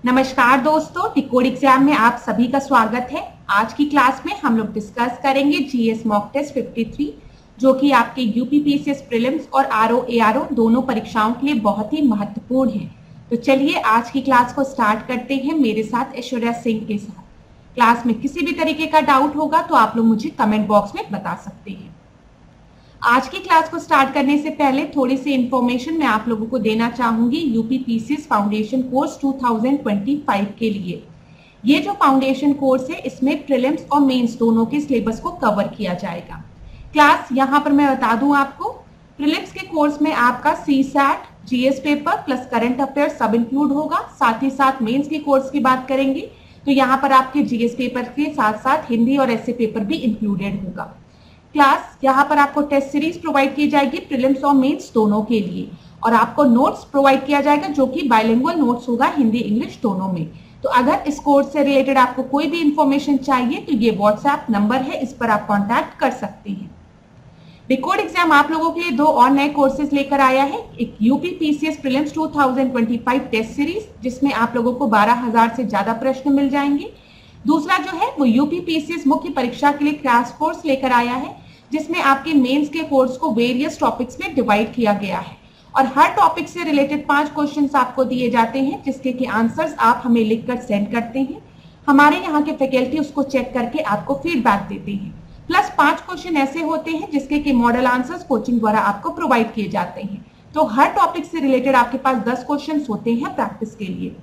नमस्कार दोस्तों, decode exam में आप सभी का स्वागत है। आज की क्लास में हम लोग डिस्कस करेंगे जीएस मॉक टेस्ट 53 जो कि आपके यूपीपीसीएस प्रीलिम्स और आरओ एआरओ दोनों परीक्षाओं के लिए बहुत ही महत्वपूर्ण है। तो चलिए आज की क्लास को स्टार्ट करते हैं मेरे साथ ऐश्वर्या सिंह के साथ। क्लास में किसी भी तरीके का डाउट होगा तो आप लोग मुझे कमेंट बॉक्स में बता सकते हैं। आज की क्लास को स्टार्ट करने से पहले थोड़ी सी इंफॉर्मेशन मैं आप लोगों को देना चाहूंगी यूपीपीसीएस फाउंडेशन कोर्स 2025 के लिए। ये जो फाउंडेशन कोर्स है इसमें प्रीलिम्स और मेंस दोनों के सिलेबस को कवर किया जाएगा। क्लास यहाँ पर मैं बता दूं आपको, प्रीलिम्स के कोर्स में आपका CSAT, GS paper plus current affair सब इंक्लूड होगा। साथ ही साथ मेंस के कोर्स की बात करेंगे तो यहाँ पर आपके जीएस पेपर के साथ साथ हिंदी और एसए पेपर भी इंक्लूडेड होगा। क्लास यहाँ पर आपको टेस्ट सीरीज प्रोवाइड की जाएगी प्रीलिम्स और मेंस दोनों के लिए, और आपको नोट्स प्रोवाइड किया जाएगा जो कि बाइलिंगुअल नोट्स होगा हिंदी इंग्लिश दोनों में। तो अगर इस कोर्स से रिलेटेड आपको कोई भी इंफॉर्मेशन चाहिए तो ये व्हाट्सएप नंबर है, इस पर आप कॉन्टैक्ट कर सकते हैं। डिकोड एग्जाम आप लोगों के लिए दो और नए कोर्सेज लेकर आया है। एक यूपीपीसीएस प्रीलिम्स 2025 टेस्ट सीरीज जिसमें आप लोगों को 12,000 से ज्यादा प्रश्न मिल जाएंगे। दूसरा जो है वो यूपीपीसीएस मुख्य परीक्षा के लिए क्रैश कोर्स लेकर आया है जिसमें आपके मेंस के कोर्स को वेरियस टॉपिक्स में डिवाइड किया गया है और हर टॉपिक से रिलेटेड 5 क्वेश्चंस आपको दिए जाते हैं जिसके के आंसर्स आप हमें लिखकर सेंड करते हैं। हमारे यहाँ के फैकल्टी उसको चेक करके आपको फीडबैक देते हैं। प्लस 5 क्वेश्चन ऐसे होते हैं जिसके के मॉडल आंसर्स कोचिंग द्वारा आपको प्रोवाइड किए जाते हैं। तो हर टॉपिक से रिलेटेड आपके पास 10 क्वेश्चन होते हैं प्रैक्टिस के लिए।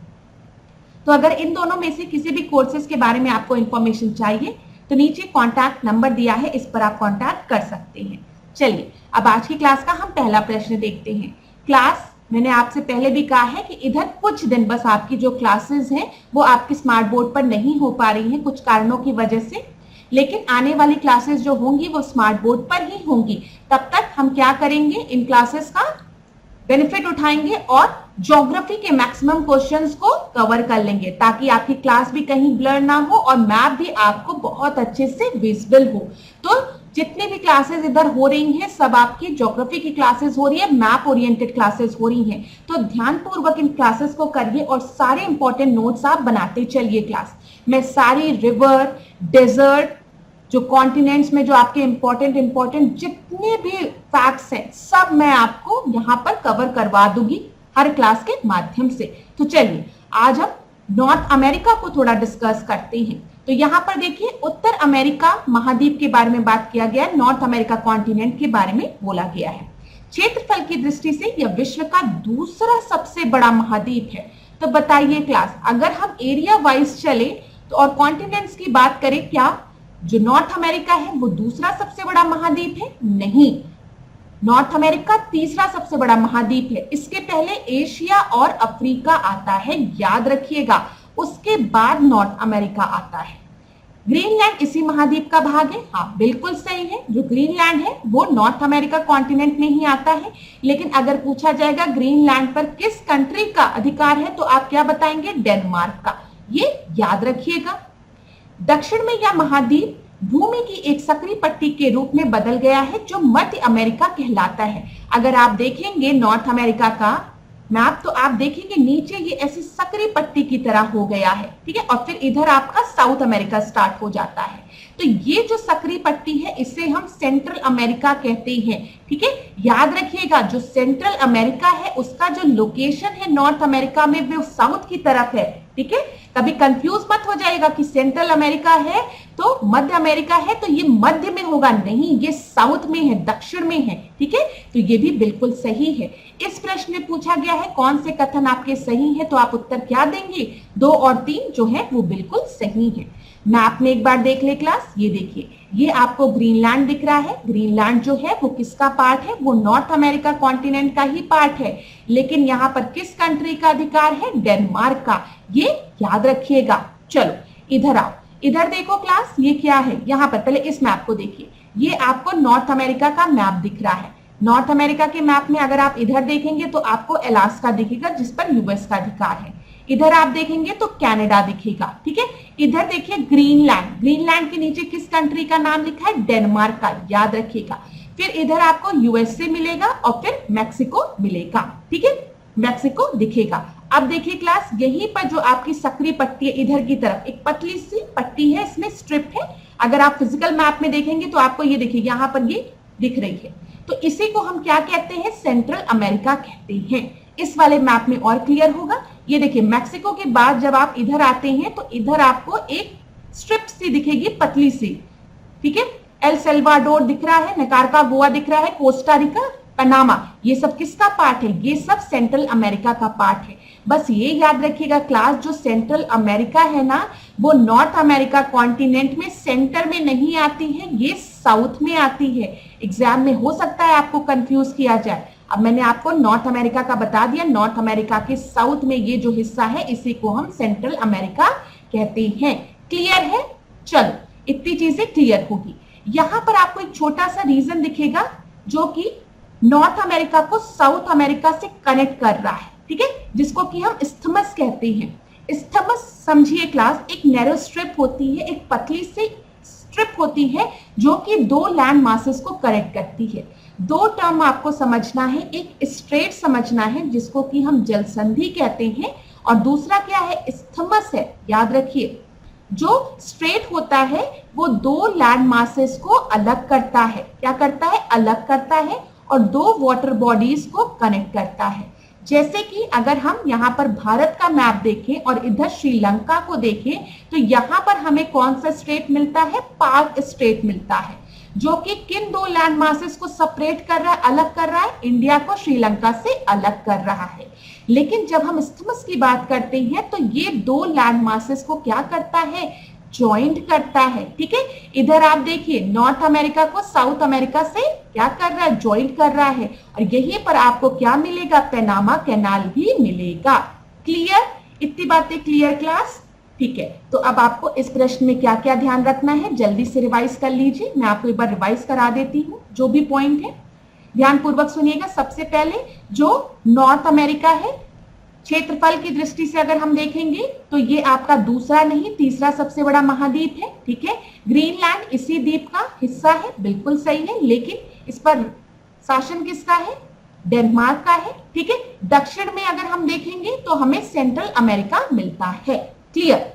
तो अगर इन दोनों में से किसी भी कोर्सेज के बारे में आपको इन्फॉर्मेशन चाहिए तो नीचे कॉन्टैक्ट नंबर दिया है, इस पर आप कॉन्टैक्ट कर सकते हैं। चलिए अब आज की क्लास का हम पहला प्रश्न देखते हैं। क्लास मैंने आपसे पहले भी कहा है कि इधर कुछ दिन बस आपकी जो क्लासेस हैं वो आपकी स्मार्ट बोर्ड पर नहीं हो पा रही हैं कुछ कारणों की वजह से, लेकिन आने वाली क्लासेस जो होंगी वो स्मार्ट बोर्ड पर ही होंगी। तब तक हम क्या करेंगे, इन क्लासेस का बेनिफिट उठाएंगे और ज्योग्राफी के मैक्सिमम क्वेश्चंस को कवर कर लेंगे ताकि आपकी क्लास भी कहीं ब्लर ना हो और मैप भी आपको बहुत अच्छे से विजिबल हो। तो जितनी भी क्लासेस इधर हो रही हैं सब आपकी ज्योग्राफी की क्लासेस हो रही है, मैप ओरिएंटेड क्लासेस हो रही हैं। तो ध्यानपूर्वक इन क्लासेस को करिए और सारे इंपॉर्टेंट नोट्स आप बनाते चलिए। क्लास में सारी रिवर, डेजर्ट, जो कॉन्टिनेंट्स में जो आपके इंपॉर्टेंट जितने भी फैक्ट्स हैं सब मैं आपको यहाँ पर कवर करवा दूंगी हर क्लास के माध्यम से। तो चलिए आज हम नॉर्थ अमेरिका को थोड़ा डिस्कस करते हैं। तो यहाँ पर देखिए उत्तर अमेरिका महाद्वीप के बारे में बात किया गया है, नॉर्थ अमेरिका कॉन्टिनेंट के बारे में बोला गया है। क्षेत्रफल की दृष्टि से यह विश्व का दूसरा सबसे बड़ा महाद्वीप है। तो बताइए क्लास, अगर हम एरिया वाइज चले तो और कॉन्टिनेंट्स की बात करें, क्या जो नॉर्थ अमेरिका है वो दूसरा सबसे बड़ा महाद्वीप है? नहीं, नॉर्थ अमेरिका तीसरा सबसे बड़ा महाद्वीप है। इसके पहले एशिया और अफ्रीका आता है, याद रखिएगा। उसके बाद नॉर्थ अमेरिका आता है। ग्रीनलैंड इसी महाद्वीप का भाग है। हाँ बिल्कुल सही है, जो ग्रीनलैंड है वो नॉर्थ अमेरिका कॉन्टिनेंट में ही आता है। लेकिन अगर पूछा जाएगा ग्रीनलैंड पर किस कंट्री का अधिकार है तो आप क्या बताएंगे? डेनमार्क का। ये याद रखिएगा। दक्षिण में यह महाद्वीप भूमि की एक सक्रिय पट्टी के रूप में बदल गया है जो मध्य अमेरिका कहलाता है। अगर आप देखेंगे नॉर्थ अमेरिका का मैप तो आप देखेंगे नीचे ये ऐसी सक्रिय पट्टी की तरह हो गया है, ठीक है, और फिर इधर आपका साउथ अमेरिका स्टार्ट हो जाता है। तो ये जो सक्रिय पट्टी है इसे हम सेंट्रल अमेरिका कहते हैं, ठीक है। याद रखिएगा जो सेंट्रल अमेरिका है उसका जो लोकेशन है नॉर्थ अमेरिका में वो साउथ की तरफ है, ठीक है। कभी कंफ्यूज मत हो जाएगा कि सेंट्रल अमेरिका है तो मध्य अमेरिका है तो ये मध्य में होगा, नहीं, ये साउथ में है, दक्षिण में है, ठीक है। तो ये भी बिल्कुल सही है। इस प्रश्न में पूछा गया है कौन से कथन आपके सही है, तो आप उत्तर क्या देंगे? 2 और 3 जो है वो बिल्कुल सही है। मैप में एक बार देख ले क्लास, ये देखिए, ये आपको ग्रीनलैंड दिख रहा है। ग्रीनलैंड जो है वो किसका पार्ट है? वो नॉर्थ अमेरिका कॉन्टिनेंट का ही पार्ट है। लेकिन यहाँ पर किस कंट्री का अधिकार है? डेनमार्क का। ये याद रखिएगा। चलो इधर आओ, इधर देखो क्लास, ये क्या है? यहाँ पर पहले इस मैप को देखिए, ये आपको नॉर्थ अमेरिका का मैप दिख रहा है। नॉर्थ अमेरिका के मैप में अगर आप इधर देखेंगे तो आपको अलास्का दिखेगा जिस पर यूएस का अधिकार है। इधर आप देखेंगे तो कनाडा दिखेगा, ठीक है। इधर देखिए ग्रीनलैंड, ग्रीनलैंड के नीचे किस कंट्री का नाम लिखा है? डेनमार्क का, याद रखिएगा। फिर इधर आपको यूएसए मिलेगा और फिर मैक्सिको मिलेगा, ठीक है, मैक्सिको दिखेगा। अब देखिए क्लास, यहीं पर जो आपकी सक्रिय पट्टी है इधर की तरफ एक पतली सी पट्टी है, इसमें स्ट्रिप है। अगर आप फिजिकल मैप में देखेंगे तो आपको ये देखिए यहाँ पर ये दिख रही है। तो इसी को हम क्या कहते हैं, सेंट्रल अमेरिका कहते हैं। इस वाले मैप में और क्लियर होगा। ये देखिए मैक्सिको के बाद जब आप इधर आते हैं तो इधर आपको एक स्ट्रिप सी दिखेगी पतली सी, ठीक है। एल सेल्वाडोर दिख रहा है, निकारागुआ गोवा दिख रहा है, कोस्टा रिका, पनामा, ये सब किसका पार्ट है, ये सब सेंट्रल अमेरिका का पार्ट है। बस ये याद रखिएगा क्लास, जो सेंट्रल अमेरिका है ना वो नॉर्थ अमेरिका कॉन्टिनेंट में सेंटर में नहीं आती है, ये साउथ में आती है। एग्जाम में हो सकता है आपको कंफ्यूज किया जाए। अब मैंने आपको नॉर्थ अमेरिका का बता दिया, नॉर्थ अमेरिका के साउथ में ये जो हिस्सा है इसी को हम सेंट्रल अमेरिका कहते हैं। क्लियर है? चलो इतनी चीजें क्लियर होगी। यहां पर आपको एक छोटा सा रीजन दिखेगा जो कि नॉर्थ अमेरिका को साउथ अमेरिका से कनेक्ट कर रहा है, ठीक है, जिसको कि हम इस्थमस कहते हैं। इस्थमस समझिए क्लास, एक नैरो स्ट्रिप होती है, एक पतली सी स्ट्रिप होती है जो कि दो लैंड मासेस को कनेक्ट करती है। दो टर्म आपको समझना है, एक स्ट्रेट समझना है जिसको कि हम जलसंधि कहते हैं, और दूसरा क्या है, इस्थमस है। याद रखिए, जो स्ट्रेट होता है वो दो लैंड मासेस को अलग करता है। क्या करता है? अलग करता है, और दो वाटर बॉडीज को कनेक्ट करता है। जैसे कि अगर हम यहाँ पर भारत का मैप देखें और इधर श्रीलंका को देखें तो यहाँ पर हमें कौन सा स्टेट मिलता है, पाक स्टेट मिलता है, जो कि किन दो लैंड मासेस को सेपरेट कर रहा है, अलग कर रहा है, इंडिया को श्रीलंका से अलग कर रहा है। लेकिन जब हम इस्थमस की बात करते हैं तो ये दो लैंड मासेस को क्या करता है, ज्वाइंट करता है, ठीक है। इधर आप देखिए नॉर्थ अमेरिका को साउथ अमेरिका से क्या कर रहा है, ज्वाइंट कर रहा है, और यहीं पर आपको क्या मिलेगा, पैनामा कैनाल भी मिलेगा। क्लियर? इतनी बातें क्लियर क्लास? ठीक है। तो अब आपको इस प्रश्न में क्या क्या ध्यान रखना है जल्दी से रिवाइज कर लीजिए। मैं आपको एक बार रिवाइज करा देती हूँ जो भी पॉइंट है, ध्यान पूर्वक सुनिएगा। सबसे पहले जो नॉर्थ अमेरिका है, क्षेत्रफल की दृष्टि से अगर हम देखेंगे तो ये आपका दूसरा नहीं तीसरा सबसे बड़ा महाद्वीप है, ठीक है। ग्रीनलैंड इसी द्वीप का हिस्सा है, बिल्कुल सही है, लेकिन इस पर शासन किसका है, डेनमार्क का है, ठीक है। दक्षिण में अगर हम देखेंगे तो हमें सेंट्रल अमेरिका मिलता है। क्लियर?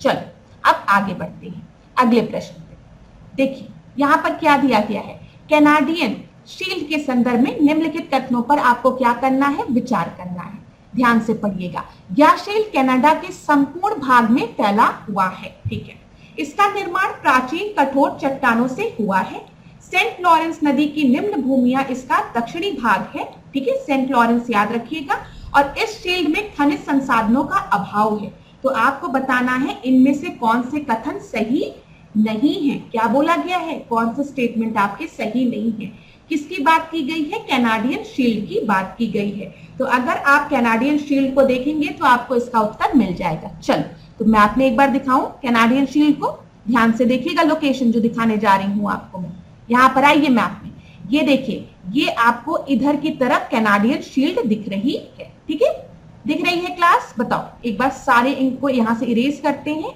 चलो अब आगे बढ़ते हैं अगले प्रश्न पे। देखिए यहां पर क्या दिया गया है, कैनाडियन शील्ड के संदर्भ में निम्नलिखित कथनों पर आपको क्या करना है, विचार करना है। ध्यान से पढ़िएगा। यह शील्ड कनाडा के संपूर्ण भाग में फैला हुआ है, ठीक है। इसका निर्माण प्राचीन कठोर चट्टानों से हुआ है। सेंट लॉरेंस नदी की निम्न भूमियां इसका दक्षिणी भाग है, ठीक है, सेंट लॉरेंस याद रखिएगा। और इस शील्ड में खनिज संसाधनों का अभाव है। तो आपको बताना है इनमें से कौन से कथन सही नहीं है। क्या बोला गया है, कौन से स्टेटमेंट आपके सही नहीं है। किसकी बात की गई है, कैनाडियन शील्ड की बात की गई है। तो अगर आप कैनाडियन शील्ड को देखेंगे तो आपको इसका उत्तर मिल जाएगा। चलो तो मैप में एक बार दिखाऊं कैनाडियन शील्ड को, ध्यान से देखिएगा लोकेशन जो दिखाने जा रही हूं आपको मैं। यहाँ पर आइए मैप में, ये देखिए ये आपको इधर की तरफ कैनाडियन शील्ड दिख रही है, ठीक है, दिख रही है क्लास। बताओ एक बार सारे इनको यहाँ से इरेज करते हैं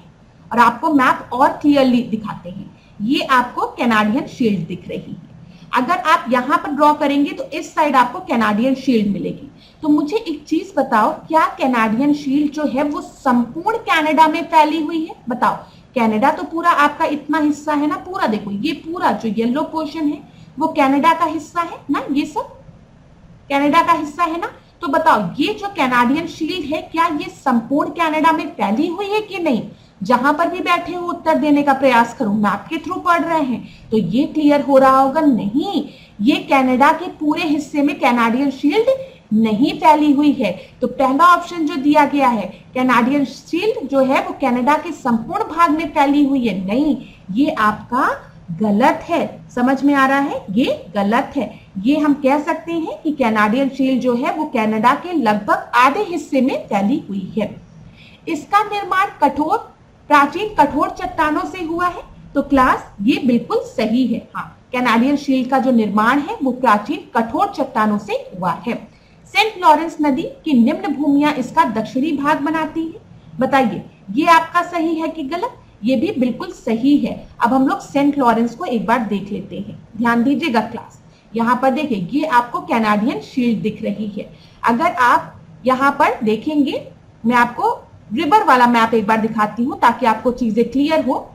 और आपको मैप और क्लियरली दिखाते हैं। ये आपको कैनाडियन शील्ड दिख रही है। अगर आप यहां पर ड्रॉ करेंगे तो इस साइड आपको कैनाडियन शील्ड मिलेगी। तो मुझे एक चीज बताओ, क्या कैनाडियन शील्ड जो है वो संपूर्ण कनाडा में फैली हुई है? बताओ, कनाडा तो पूरा आपका इतना हिस्सा है ना, पूरा देखो ये पूरा जो येलो पोर्शन है वो कनाडा का हिस्सा है ना, ये सब कनाडा का हिस्सा है ना। तो बताओ ये जो कैनाडियन शील्ड है क्या ये संपूर्ण कनाडा में फैली हुई है कि नहीं? जहां पर भी बैठे हो उत्तर देने का प्रयास करो, मैप के थ्रू पढ़ रहे हैं तो ये क्लियर हो रहा होगा, नहीं ये कनाडा के पूरे हिस्से में कैनाडियन शील्ड नहीं फैली हुई है। तो पहला ऑप्शन जो दिया गया है कैनाडियन शील्ड जो है वो कनाडा के संपूर्ण भाग में फैली हुई है, नहीं ये आपका गलत है। समझ में आ रहा है, ये गलत है। ये हम कह सकते हैं कि कैनाडियन शील्ड जो है वो कनाडा के लगभग आधे हिस्से में फैली हुई है। इसका निर्माण प्राचीन कठोर चट्टानों से हुआ है। तो क्लास ये बिल्कुल सही है। हाँ, कैनाडियन शील्ड का जो निर्माण है वो प्राचीन कठोर चट्टानों से हुआ है। सेंट लॉरेंस नदी की निम्न भूमियां इसका दक्षिणी भाग बनाती है। बताइए ये आपका सही है कि गलत? ये भी बिल्कुल सही है। अब हम लोग सेंट लॉरेंस को एक बार देख लेते हैं, ध्यान दीजिएगा क्लास। यहाँ पर देखिए ये आपको कैनाडियन शील्ड दिख रही है। अगर आप यहाँ पर देखेंगे, मैं आपको रिवर वाला मैप एक बार दिखाती हूँ ताकि आपको चीजें क्लियर हो।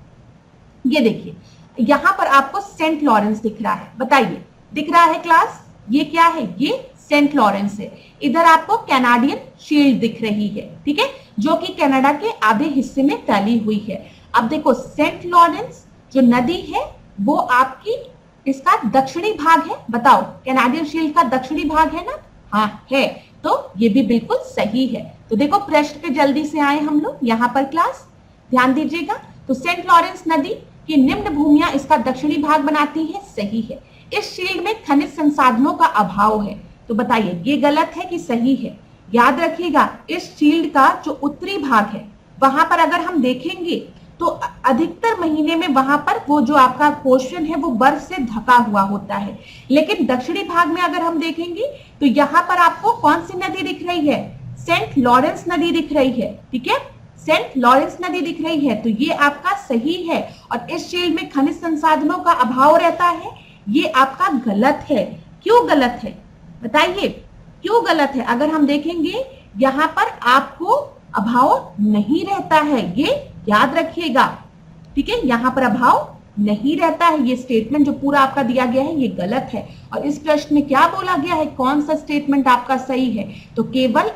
ये देखिए, यहाँ पर आपको सेंट लॉरेंस दिख रहा है, बताइए दिख रहा है क्लास? ये क्या है? ये सेंट लॉरेंस है। इधर आपको कैनाडियन शील्ड दिख रही है, ठीक है, जो कि कनाडा के आधे हिस्से में फैली हुई है। अब देखो, सेंट लॉरेंस जो नदी है वो आपकी इसका दक्षिणी भाग है। बताओ, कैनाडियन शील्ड का दक्षिणी भाग है ना? हाँ है, तो ये भी बिल्कुल सही है। तो देखो, प्रश्न पे जल्दी से आए हम लोग यहाँ पर क्लास, ध्यान दीजिएगा। तो सेंट लॉरेंस नदी की निम्न भूमियां इसका दक्षिणी भाग बनाती है, सही है। इस शील्ड में खनिज संसाधनों का अभाव है, तो बताइए ये गलत है कि सही है? याद रखिएगा, इस शील्ड का जो उत्तरी भाग है वहां पर अगर हम देखेंगे तो अधिकतर महीने में वहां पर वो जो आपका पोर्शन है वो बर्फ से ढका हुआ होता है। लेकिन दक्षिणी भाग में अगर हम देखेंगे तो यहाँ पर आपको कौन सी नदी दिख रही है? सेंट लॉरेंस नदी दिख रही है, ठीक है, सेंट लॉरेंस नदी दिख रही है। तो ये आपका सही है। और इस शील्ड में खनिज संसाधनों का अभाव रहता है, ये आपका गलत है। क्यों गलत है बताइए, क्यों गलत है? अगर हम देखेंगे यहाँ पर आपको अभाव नहीं रहता है, ये याद रखिएगा, ठीक है, यहाँ पर अभाव नहीं रहता है। ये स्टेटमेंट जो पूरा आपका दिया गया है ये गलत है। और इस प्रश्न में क्या बोला गया है, कौन सा स्टेटमेंट आपका सही है? तो केवल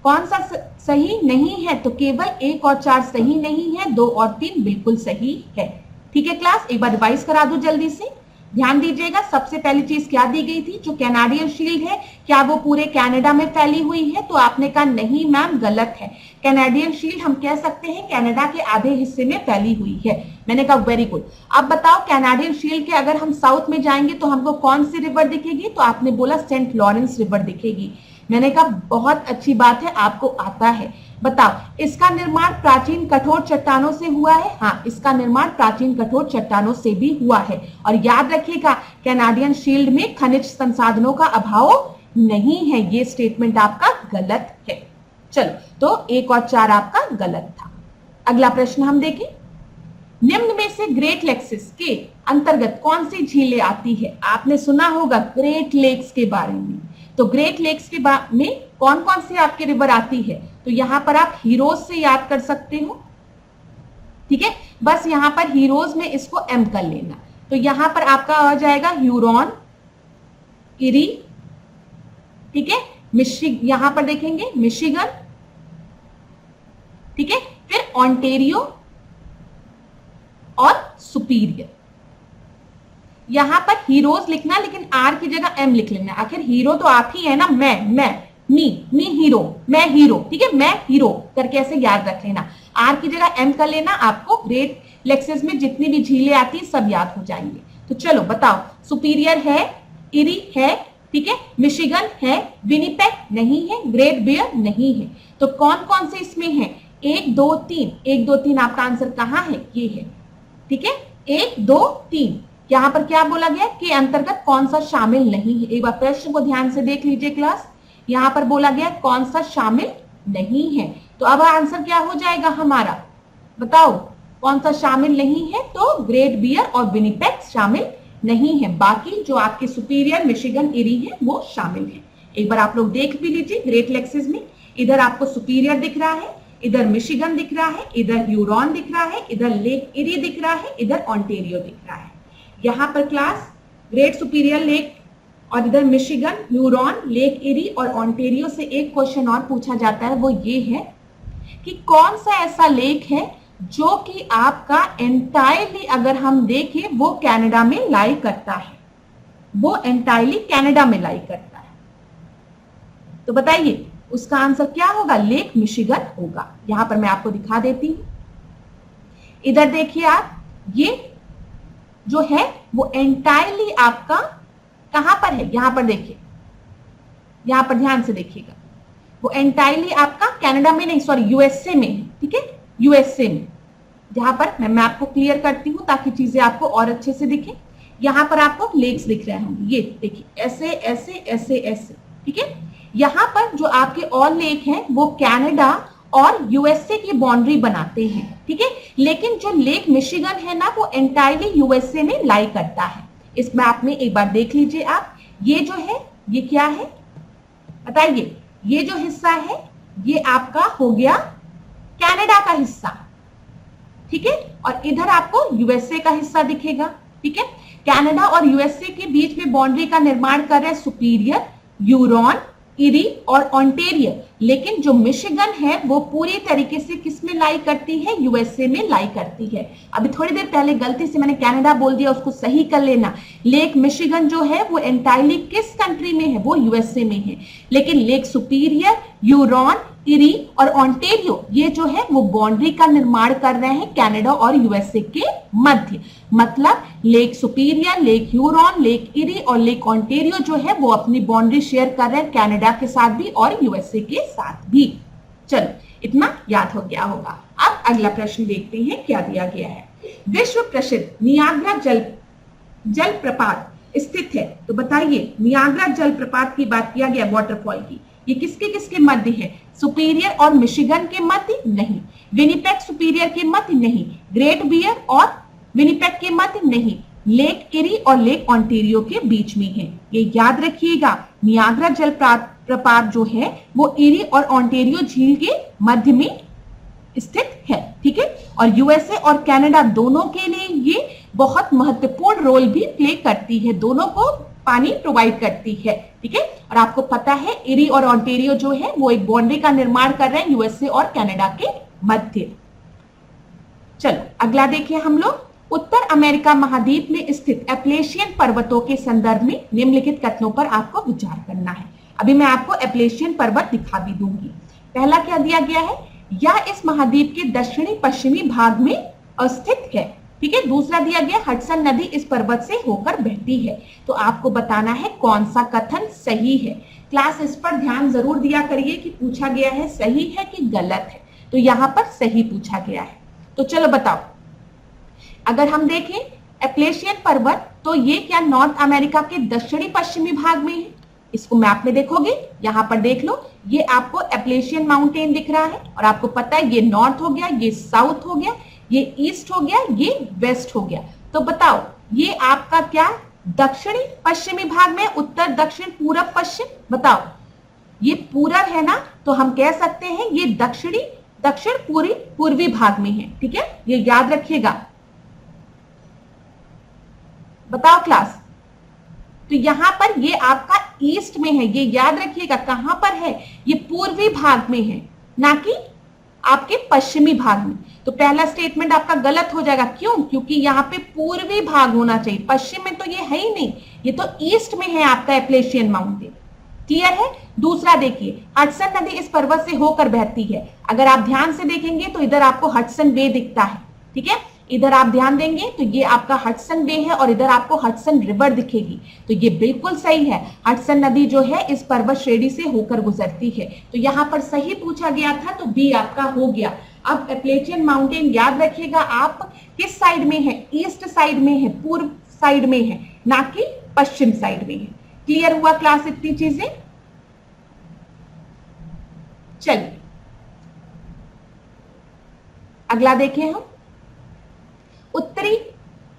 कौन सा सही नहीं है? तो केवल 1 और 4 सही नहीं है, 2 और 3 बिल्कुल सही है। ठीक है क्लास, एक बार रिवाइज करा दो जल्दी से, ध्यान दीजिएगा। सबसे पहली चीज क्या दी गई थी? जो कैनाडियन शील्ड है क्या वो पूरे कनाडा में फैली हुई है? तो आपने कहा नहीं मैम, गलत है। कैनाडियन शील्ड हम कह सकते हैं कनाडा के आधे हिस्से में फैली हुई है। मैंने कहा वेरी गुड। अब बताओ, कैनाडियन शील्ड के अगर हम साउथ में जाएंगे तो हमको कौन सी रिवर दिखेगी? तो आपने बोला सेंट लॉरेंस रिवर दिखेगी। मैंने कहा बहुत अच्छी बात है, आपको आता है। बताओ, इसका निर्माण प्राचीन कठोर चट्टानों से हुआ है? हाँ, इसका निर्माण प्राचीन कठोर चट्टानों से भी हुआ है। और याद रखिएगा, कैनाडियन शील्ड में खनिज संसाधनों का अभाव नहीं है। ये स्टेटमेंट आपका गलत है। चलो, तो 1 और 4 आपका गलत था। अगला प्रश्न हम देखें। निम्न में से ग्रेट लेक्सिस के अंतर्गत कौन सी झीलें आती है? आपने सुना होगा ग्रेट लेक्स के बारे में। तो ग्रेट लेक्स के में कौन कौन सी आपकी रिवर आती है? तो यहां पर आप हीरोज से याद कर सकते हो, ठीक है, बस यहां पर हीरोज में इसको एम कर लेना। तो यहां पर आपका आ जाएगा ह्यूरॉन, इरी, ठीक है, यहां पर देखेंगे मिशिगन, ठीक है, फिर ऑन्टेरियो और सुपीरियर। यहां पर हीरोज लिखना, लेकिन आर की जगह एम लिख लेना। आखिर हीरो तो आप ही है ना, मी हीरो, मैं हीरो, ठीक है, मैं हीरो करके ऐसे याद रख लेना। आर की जगह एम कर लेना, आपको ग्रेट लेक्सिस में जितनी भी झीलें आती है सब याद हो जाएंगे। तो चलो बताओ, सुपीरियर है, इरी है, ठीक है, मिशिगन है, विनिपेग नहीं है, ग्रेट बियर नहीं है। तो कौन कौन से इसमें है? 1 2 3, 1 2 3 आपका आंसर कहां है? ये है, ठीक है, 1 2 3। यहां पर क्या बोला गया के अंतर्गत कौन सा शामिल नहीं है? एक बार प्रश्न को ध्यान से देख लीजिए क्लास। यहां पर बोला गया कौन सा शामिल नहीं है। तो अब आंसर क्या हो जाएगा हमारा? बताओ, कौन सा शामिल नहीं है? तो ग्रेट बियर और विनिपेग शामिल नहीं है। बाकी जो आपके सुपीरियर, मिशिगन, इरी है वो शामिल है। एक बार आप लोग देख भी लीजिए ग्रेट लेक्सिस में। इधर आपको सुपीरियर दिख रहा है, इधर मिशिगन दिख रहा है, इधर ह्यूरॉन दिख रहा है, इधर लेक इरी दिख रहा है, इधर ऑन्टेरियो दिख रहा है। यहाँ पर क्लास ग्रेट सुपीरियर लेक और इधर मिशिगन, ह्यूरॉन, लेक इरी और ऑन्टेरियो से एक क्वेश्चन और पूछा जाता है, वो ये है कि कौन सा ऐसा लेक है जो कि आपका एंटायरली अगर हम देखें वो कनाडा में लाई करता है, वो एंटायरली कनाडा में लाई करता है। तो बताइए उसका आंसर क्या होगा? लेक मिशिगन होगा। यहां पर मैं आपको दिखा देती हूं, इधर देखिए आप, ये जो है वो एंटायरली आपका कहां पर है? यहां पर देखिए, यहां पर ध्यान से देखिएगा, वो एंटायरली आपका कनाडा में नहीं, सॉरी यूएसए में है, ठीक है, यूएसए में। जहां पर मैं आपको क्लियर करती हूं ताकि चीजें आपको और अच्छे से दिखे। यहां पर आपको लेक्स दिख रहे होंगे, ये देखिए, ऐसे ऐसे ऐसे ऐसे, ठीक है। यहां पर जो आपके और लेक हैं वो कनाडा और यूएसए की बाउंड्री बनाते हैं, ठीक है। लेकिन जो लेक मिशिगन है ना, वो एंटायरली यूएसए में लाई करता है। इस मैप में एक बार देख लीजिए आप, ये जो है ये क्या है बताइए? ये जो हिस्सा है ये आपका हो गया कनाडा का हिस्सा, ठीक है। और इधर आपको यूएसए का हिस्सा दिखेगा, ठीक है। कनाडा और यूएसए के बीच में बाउंड्री का निर्माण कर रहे हैं सुपीरियर, यूरोन, इरी और ओंटारियो, लेकिन जो मिशिगन है वो पूरी तरीके से किस में लाई करती है, यूएसए में लाई करती है। अभी थोड़ी देर पहले गलती से मैंने कनाडा बोल दिया, उसको सही कर लेना। लेक मिशिगन जो है वो एंटायरली किस कंट्री में है, वो यूएसए में है, लेकिन लेक सुपीरियर, यूरोन, इरी और ओंटारियो ये जो है वो बाउंड्री का निर्माण कर रहे हैं कनाडा और यूएसए के मध्य। मतलब lake superior, lake यूरोन, lake eri और लेक ओंटारियो जो है वो अपनी बाउंड्री शेयर कर रहे हैं कनाडा के साथ भी और यूएसए के साथ भी। चलो इतना याद हो गया होगा। अब अगला प्रश्न देखते हैं क्या दिया गया है। विश्व प्रसिद्ध नियाग्रा जलप्रपात स्थित है, तो बताइए नियाग्रा जलप्रपात की बात किया गया वाटरफॉल की, ये किसके किसके मध्य है, सुपीरियर और मिशिगन के मध्य नहीं, विनिपेग सुपीरियर के मध्य नहीं, ग्रेट बियर और विनिपेग के मध्य नहीं, लेक इरी और लेक ओंटारियो के बीच में है। ये याद रखिएगा, नियाग्रा जलप्रपात जो है वो इरी और ओंटारियो झील के मध्य में स्थित है, ठीक है। और यूएसए और कनाडा दोनों के लिए ये बहुत महत्वपूर्ण रोल भी प्ले करती है, दोनों को पानी प्रोवाइड करती है, ठीक है। और आपको पता है इरी और ओंटारियो जो है वो एक बाउंड्री का निर्माण कर रहे हैं यूएसए और कनाडा के मध्य। चलो अगला देखिए हम लोग, उत्तर अमेरिका महाद्वीप में स्थित एप्लेशियन पर्वतों के संदर्भ में निम्नलिखित कथनों पर आपको विचार करना है। अभी मैं आपको एप्लेशियन पर्वत दिखा भी दूंगी। पहला क्या दिया गया है, यह इस महाद्वीप के दक्षिणी पश्चिमी भाग में स्थित है, ठीक है। दूसरा दिया गया हडसन नदी इस पर्वत से होकर बहती है। तो आपको बताना है कौन सा कथन सही है। क्लास इस पर ध्यान जरूर दिया करिए कि पूछा गया है सही है कि गलत है, तो यहां पर सही पूछा गया है। तो चलो बताओ, अगर हम देखें एप्लेशियन पर्वत, तो ये क्या नॉर्थ अमेरिका के दक्षिणी पश्चिमी भाग में है। इसको मैप में देखोगे, यहां पर देख लो, ये आपको एप्लेशियन माउंटेन दिख रहा है और आपको पता है ये नॉर्थ हो गया, ये साउथ हो गया, ये ईस्ट हो गया, ये वेस्ट हो गया। तो बताओ ये आपका क्या दक्षिणी पश्चिमी भाग में, उत्तर दक्षिण पूरब पश्चिम, बताओ ये पूरब है ना, तो हम कह सकते हैं ये दक्षिण पूर्वी भाग में है, ठीक है। ये याद रखिएगा, बताओ क्लास। तो यहां पर ये आपका ईस्ट में है, ये याद रखिएगा कहां पर है, ये पूर्वी भाग में है, ना कि आपके पश्चिमी भाग में। तो पहला स्टेटमेंट आपका गलत हो जाएगा, क्यों, क्योंकि यहाँ पे पूर्वी भाग होना चाहिए, पश्चिम में तो ये है ही नहीं, ये तो ईस्ट में है आपका एप्लेशियन माउंटेन। क्लियर है। दूसरा देखिए, हडसन नदी इस पर्वत से होकर बहती है। अगर आप ध्यान से देखेंगे तो इधर आपको हडसन बे दिखता है, ठीक है। इधर आप ध्यान देंगे तो ये आपका हडसन बे है और इधर आपको हडसन रिवर दिखेगी, तो ये बिल्कुल सही है। हडसन नदी जो है इस पर्वत श्रेणी से होकर गुजरती है, तो यहाँ पर सही पूछा गया था, तो बी आपका हो गया। अब एप्लेशियन माउंटेन याद रखिएगा आप किस साइड में है, ईस्ट साइड में है, पूर्व साइड में है, ना कि पश्चिम साइड में है। क्लियर हुआ क्लास इतनी चीजें। चलिए अगला देखें हम, उत्तरी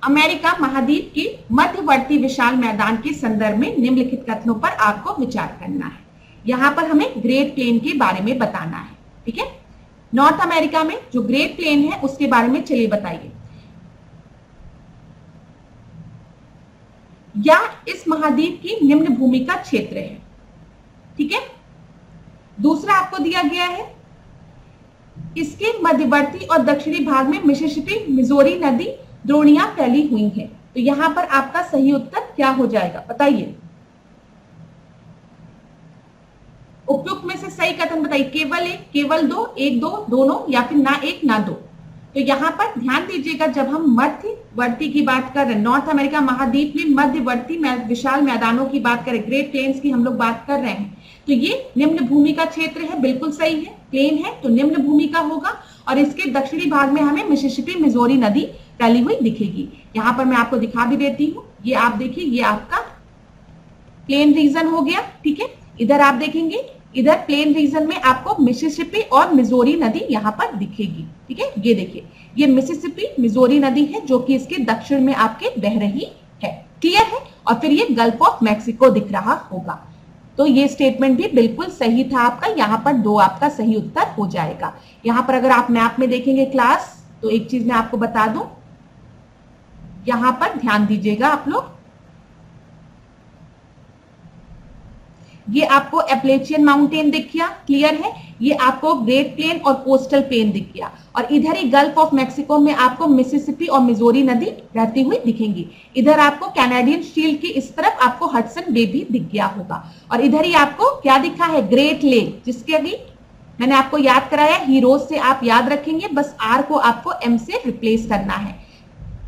अमेरिका महाद्वीप के मध्यवर्ती विशाल मैदान के संदर्भ में निम्नलिखित कथनों पर आपको विचार करना है। यहां पर हमें ग्रेट प्लेन के बारे में बताना है, ठीक है। नॉर्थ अमेरिका में जो ग्रेट प्लेन है उसके बारे में चलिए बताइए। या इस महाद्वीप की निम्न भूमि का क्षेत्र है, ठीक है। दूसरा आपको दिया गया है, इसके मध्यवर्ती और दक्षिणी भाग में मिसिसिपी मिजोरी नदी द्रोणियां फैली हुई हैं। तो यहां पर आपका सही उत्तर क्या हो जाएगा बताइए। उपयुक्त में से सही कथन बताइए, केवल एक, केवल दो, एक दो, दोनों, या फिर ना एक ना दो। तो यहाँ पर ध्यान दीजिएगा, जब हम मध्यवर्ती की बात कर रहे हैं, नॉर्थ अमेरिका महाद्वीप में मध्यवर्ती विशाल मैदानों की बात करें, ग्रेट प्लेन्स की हम लोग बात कर रहे हैं, तो ये निम्न भूमि का क्षेत्र है, बिल्कुल सही है। प्लेन है तो निम्न भूमि का होगा, और इसके दक्षिणी भाग में हमें मिसिसिपी मिजोरी नदी फैली हुई दिखेगी। यहाँ पर मैं आपको दिखा भी देती हूँ, ये आप देखिए, ये आपका प्लेन रीजन हो गया, ठीक है। इधर आप देखेंगे, इधर प्लेन रीजन में आपको मिसिसिपी और मिजोरी नदी यहाँ पर दिखेगी, ठीक है। ये देखिए, ये मिसिसिपी मिजोरी नदी है जो कि इसके दक्षिण में आपके बह रही है। क्लियर है। और फिर ये गल्फ ऑफ मैक्सिको दिख रहा होगा। तो ये स्टेटमेंट भी बिल्कुल सही था आपका, यहाँ पर 2 आपका सही उत्तर हो जाएगा। यहाँ पर अगर आप मैप में देखेंगे क्लास, तो एक चीज मैं आपको बता दूं, यहाँ पर ध्यान दीजिएगा आप लोग, ये आपको एप्लेचियन माउंटेन दिख गया, क्लियर है, ये आपको ग्रेट प्लेन और कोस्टल प्लेन दिख गया, और इधर ही गल्फ ऑफ मैक्सिको में आपको मिसिसिपी और मिजोरी नदी बहती हुई दिखेंगी। इधर आपको कैनेडियन शील्ड की इस तरफ आपको हडसन बे भी दिख गया होगा, और इधर ही आपको क्या दिखा है, ग्रेट लेक, जिसके अभी मैंने आपको याद कराया, हीरोज से आप याद रखेंगे, बस आर को आपको एम से रिप्लेस करना है,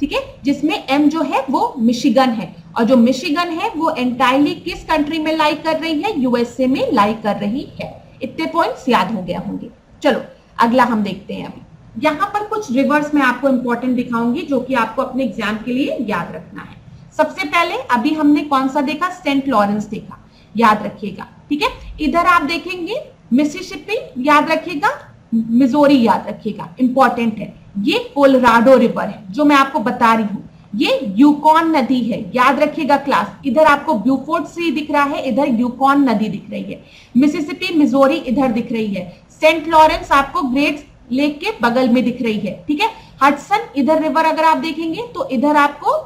ठीक है, जिसमें एम जो है वो मिशिगन है, और जो मिशिगन है वो एंटायरली किस कंट्री में लाई कर रही है, यूएसए में लाई कर रही है। इतने पॉइंट्स याद हो गया होंगे। चलो अगला हम देखते हैं। अभी यहाँ पर कुछ रिवर्स में आपको इंपॉर्टेंट दिखाऊंगी जो कि आपको अपने एग्जाम के लिए याद रखना है। सबसे पहले अभी हमने कौन सा देखा, सेंट लॉरेंस देखा, याद रखिएगा, ठीक है। इधर आप देखेंगे मिसिसिपी, याद रखिएगा, मिजोरी याद रखिएगा, इंपॉर्टेंट है। ये कोलोराडो रिवर है जो मैं आपको बता रही हूं, ये यूकॉन नदी है, याद रखिएगा क्लास। इधर आपको ब्यूफोर्ट सी दिख रहा है, इधर यूकॉन नदी दिख रही है, मिसिसिपी मिजोरी इधर दिख रही है, सेंट लॉरेंस आपको ग्रेट लेक के बगल में दिख रही है, ठीक है। हडसन इधर रिवर अगर आप देखेंगे तो इधर आपको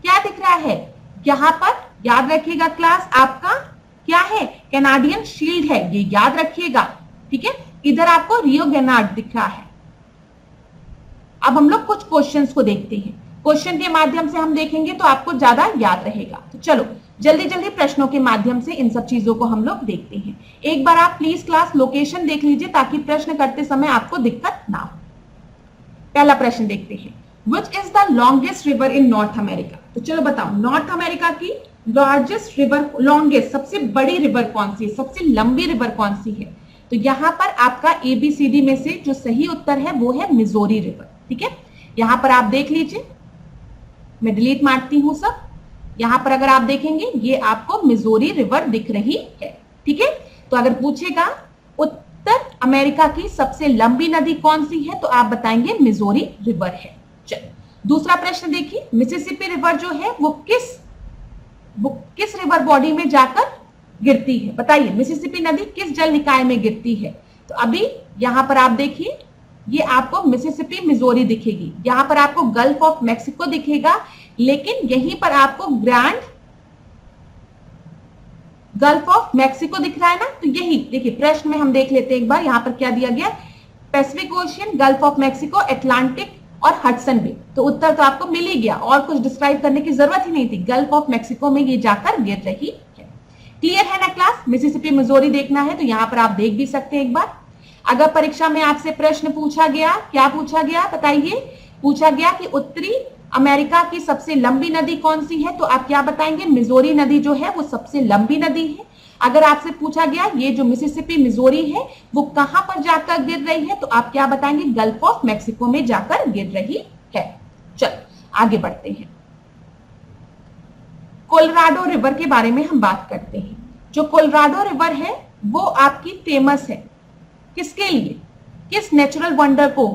क्या दिख रहा है, यहां पर याद रखिएगा क्लास, आपका क्या है, कैनाडियन शील्ड है, ये याद रखिएगा, ठीक है। इधर आपको रियो ग्रेनाड दिख रहा है। अब हम लोग कुछ क्वेश्चंस को देखते हैं, क्वेश्चन के माध्यम से हम देखेंगे तो आपको ज्यादा याद रहेगा। तो चलो जल्दी जल्दी प्रश्नों के माध्यम से इन सब चीजों को हम लोग देखते हैं। एक बार आप प्लीज क्लास लोकेशन देख लीजिए ताकि प्रश्न करते समय आपको दिक्कत ना हो। पहला प्रश्न देखते हैं, which is the longest river in north America. तो चलो बताओ, नॉर्थ अमेरिका की लार्जेस्ट रिवर, लॉन्गेस्ट सबसे बड़ी रिवर कौन सी है, सबसे लंबी रिवर कौन सी है। तो यहां पर आपका एबीसीडी में से जो सही उत्तर है वो है मिजोरी रिवर, ठीक है। यहां पर आप देख लीजिए, मैं डिलीट मारती हूं सब। यहां पर अगर आप देखेंगे ये आपको मिजोरी रिवर दिख रही है, ठीक है। तो अगर पूछेगा उत्तर अमेरिका की सबसे लंबी नदी कौन सी है तो आप बताएंगे मिजोरी रिवर है। चलो दूसरा प्रश्न देखिए, मिसिसिपी रिवर जो है वो किस रिवर बॉडी में जाकर गिरती है, बताइए मिसिसिपी नदी किस जल निकाय में गिरती है। तो अभी यहां पर आप देखिए, ये आपको मिसिसिपी मिजोरी दिखेगी, यहां पर आपको गल्फ ऑफ मैक्सिको दिखेगा, लेकिन यहीं पर आपको ग्रैंड गल्फ ऑफ मैक्सिको दिख रहा है ना। तो यही देखिए प्रश्न में हम देख लेते हैं एक बार, यहां पर क्या दिया गया, Pacific ocean, gulf of Mexico, Atlantic और हडसन बे। तो उत्तर तो आपको मिल ही गया, और कुछ डिस्क्राइब करने की जरूरत ही नहीं थी, गल्फ ऑफ मैक्सिको में ये जाकर गिर रही है। क्लियर है ना क्लास, मिसिसिपी मिजोरी देखना है तो यहां पर आप देख भी सकते हैं एक बार। अगर परीक्षा में आपसे प्रश्न पूछा गया, क्या पूछा गया बताइए, पूछा गया कि उत्तरी अमेरिका की सबसे लंबी नदी कौन सी है, तो आप क्या बताएंगे, मिजोरी नदी जो है वो सबसे लंबी नदी है। अगर आपसे पूछा गया ये जो मिसिसिपी मिजोरी है वो कहां पर जाकर गिर रही है, तो आप क्या बताएंगे, गल्फ ऑफ मैक्सिको में जाकर गिर रही है। चलो आगे बढ़ते हैं, कोलोराडो रिवर के बारे में हम बात करते हैं। जो कोलोराडो रिवर है वो आपकी फेमस है, किसके लिए, किस नेचुरल वंडर को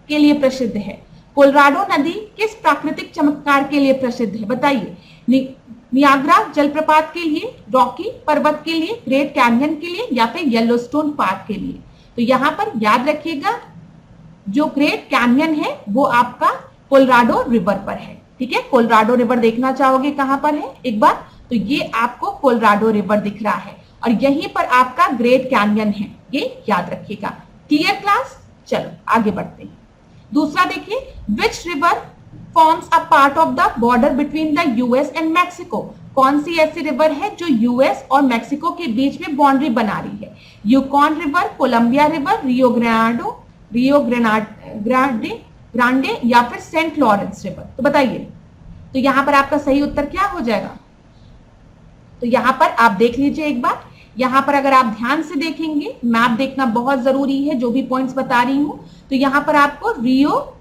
के लिए प्रसिद्ध है। कोलोराडो नदी किस प्राकृतिक चमत्कार के लिए प्रसिद्ध है बताइए, नियाग्रा जलप्रपात के लिए, रॉकी पर्वत के लिए, ग्रेट कैनियन के लिए, या फिर येलोस्टोन पार्क के लिए। तो यहां पर याद रखिएगा जो ग्रेट कैनियन है वो आपका कोलोराडो रिवर पर है, ठीक है। कोलोराडो रिवर देखना चाहोगे कहां पर है एक बार, तो ये आपको कोलोराडो रिवर दिख रहा है, और यहीं पर आपका ग्रेट कैनियन है, ये याद रखिएगा। क्लियर क्लास, चलो आगे बढ़ते हैं। दूसरा देखिए, which river forms a part of the border between the US and Mexico. कौन सी ऐसी रिवर है जो यूएस और मैक्सिको के बीच में बाउंड्री बना रही है, Yukon river, Columbia river, Rio Grande या फिर सेंट लॉरेंस रिवर। तो बताइए, तो यहां पर आपका सही उत्तर क्या हो जाएगा। तो यहां पर आप देख लीजिए एक बार, यहां पर अगर आप ध्यान से देखेंगे, मैप देखना बहुत जरूरी है, जो भी पॉइंट्स बता रही हूं, तो यहां पर आपको रियो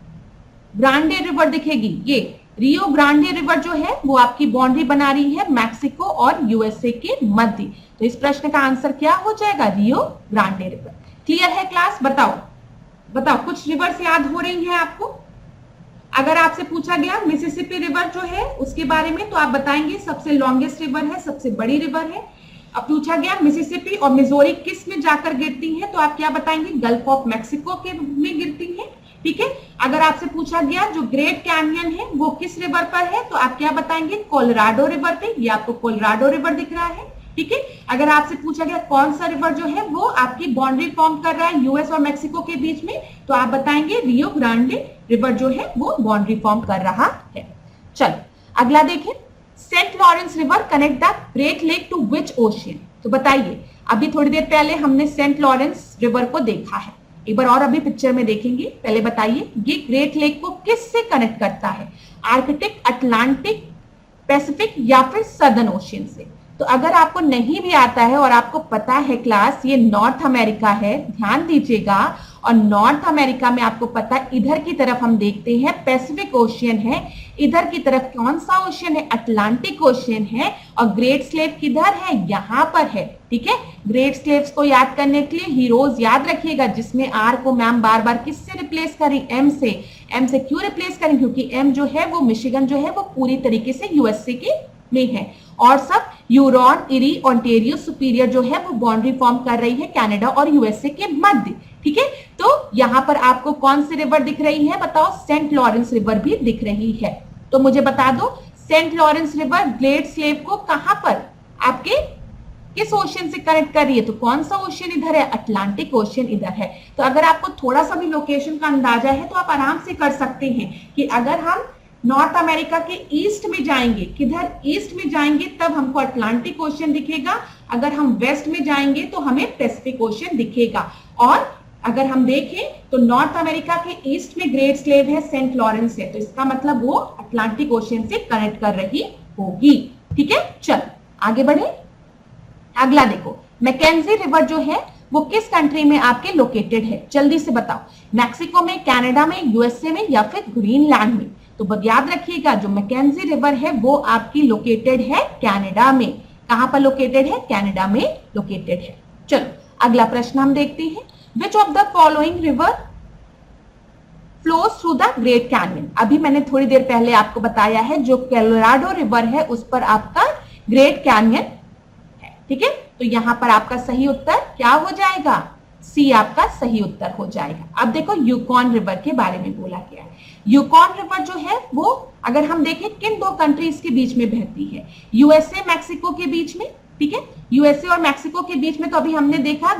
ग्रांडे रिवर दिखेगी। ये रियो ग्रांडे रिवर जो है वो आपकी बाउंड्री बना रही है मैक्सिको और यूएसए के मध्य। तो इस प्रश्न का आंसर क्या हो जाएगा, रियो ग्रांडे रिवर। क्लियर है क्लास, बताओ कुछ रिवर्स याद हो रही है आपको। अगर आपसे पूछा गया मिसिसिपी रिवर जो है उसके बारे में, तो आप बताएंगे सबसे लॉन्गेस्ट रिवर है, सबसे बड़ी रिवर है। अब पूछा गया मिसिसिपी और मिजोरी किस में जाकर गिरती है, तो आप क्या बताएंगे, गल्फ ऑफ मैक्सिको के में गिरती है। ठीक है, अगर आपसे पूछा गया जो ग्रेट कैनियन है वो किस रिवर पर है, तो आप क्या बताएंगे, कोलोराडो रिवर पे। ये आपको कोलोराडो रिवर दिख रहा है। ठीक है, अगर आपसे पूछा गया कौन सा रिवर जो है वो आपकी बाउंड्री फॉर्म कर रहा है यूएस और मैक्सिको के बीच में, तो आप बताएंगे रियो ग्रांडे रिवर जो है वो बाउंड्री फॉर्म कर रहा है। चलो अगला देखें, Saint Lawrence river connect the great lake to which ocean. तो बताइए, अभी थोड़ी देर पहले हमने सेंट लॉरेंस रिवर को देखा है, एक बार और अभी पिक्चर में देखेंगे। पहले बताइए ये ग्रेट लेक को किससे कनेक्ट करता है, आर्कटिक, अटलांटिक, पैसिफिक या फिर सदर्न ओशियन से। तो अगर आपको नहीं भी आता है और आपको पता है क्लास ये नॉर्थ अमेरिका है, ध्यान दीजिएगा, और नॉर्थ अमेरिका में आपको पता है इधर की तरफ हम देखते हैं पैसिफिक ओशियन है, इधर की तरफ कौन सा ओशियन है, अटलांटिक ओशियन है, और ग्रेट स्लेव किधर है, यहां पर है। ठीक है, ग्रेट स्लेव्स को याद करने के लिए हीरोज याद रखिएगा, जिसमें आर को मैम बार बार किससे रिप्लेस करें, एम से। एम से क्यों रिप्लेस करें, क्योंकि एम जो है वो मिशिगन जो है वो पूरी तरीके से यूएसए के में है, और सब यूरोन, इरी, ओंटेरियो, सुपीरियर जो है वो बाउंड्री फॉर्म कर रही है कनाडा और यूएसए के मध्य। ठीक है, तो यहां पर आपको कौन सी रिवर दिख रही है, बताओ, सेंट लॉरेंस रिवर भी दिख रही है। तो मुझे बता दो, Saint Lawrence river Great Slave को कहां पर आपके किस ओशियन से कनेक्ट कर रही है, तो कौन सा ओशियन इधर है, अटलांटिक ओशियन इधर है। तो अगर आपको थोड़ा सा भी लोकेशन का अंदाजा है तो आप आराम से कर सकते हैं कि अगर हम नॉर्थ अमेरिका के ईस्ट में जाएंगे, किधर ईस्ट में जाएंगे, तब हमको अटलांटिक ओशियन दिखेगा, अगर हम वेस्ट में जाएंगे तो हमें पैसिफिक ओशियन दिखेगा। और अगर हम देखें तो नॉर्थ अमेरिका के ईस्ट में ग्रेट स्लेव है, सेंट लॉरेंस है, तो इसका मतलब वो अटलांटिक ओशियन से कनेक्ट कर रही होगी। ठीक है, चलो आगे बढ़े। अगला देखो, मैकेंजी रिवर जो है वो किस कंट्री में आपके लोकेटेड है, जल्दी से बताओ, मैक्सिको में, कनाडा में, यूएसए में या फिर ग्रीनलैंड में। तो याद रखिएगा जो मैकेंजी रिवर है वो आपकी लोकेटेड है कनाडा में। कहां पर लोकेटेड है, कनाडा में लोकेटेड है। चलो अगला प्रश्न हम देखते हैं, which of the following river flows through the great canyon. अभी मैंने थोड़ी देर पहले आपको बताया है जो कोलोराडो रिवर है उस पर आपका ग्रेट कैनियन है। ठीक है, तो यहां पर आपका सही उत्तर क्या हो जाएगा, सी आपका सही उत्तर हो जाएगा। अब देखो यूकॉन रिवर के बारे में बोला गया है। यूकॉन रिवर जो है वो अगर हम देखें किन दो कंट्रीज के बीच में बहती है, यूएसए मैक्सिको के बीच में। ठीक है, यूएसए और मैक्सिको के बीच में, तो अभी हमने देखा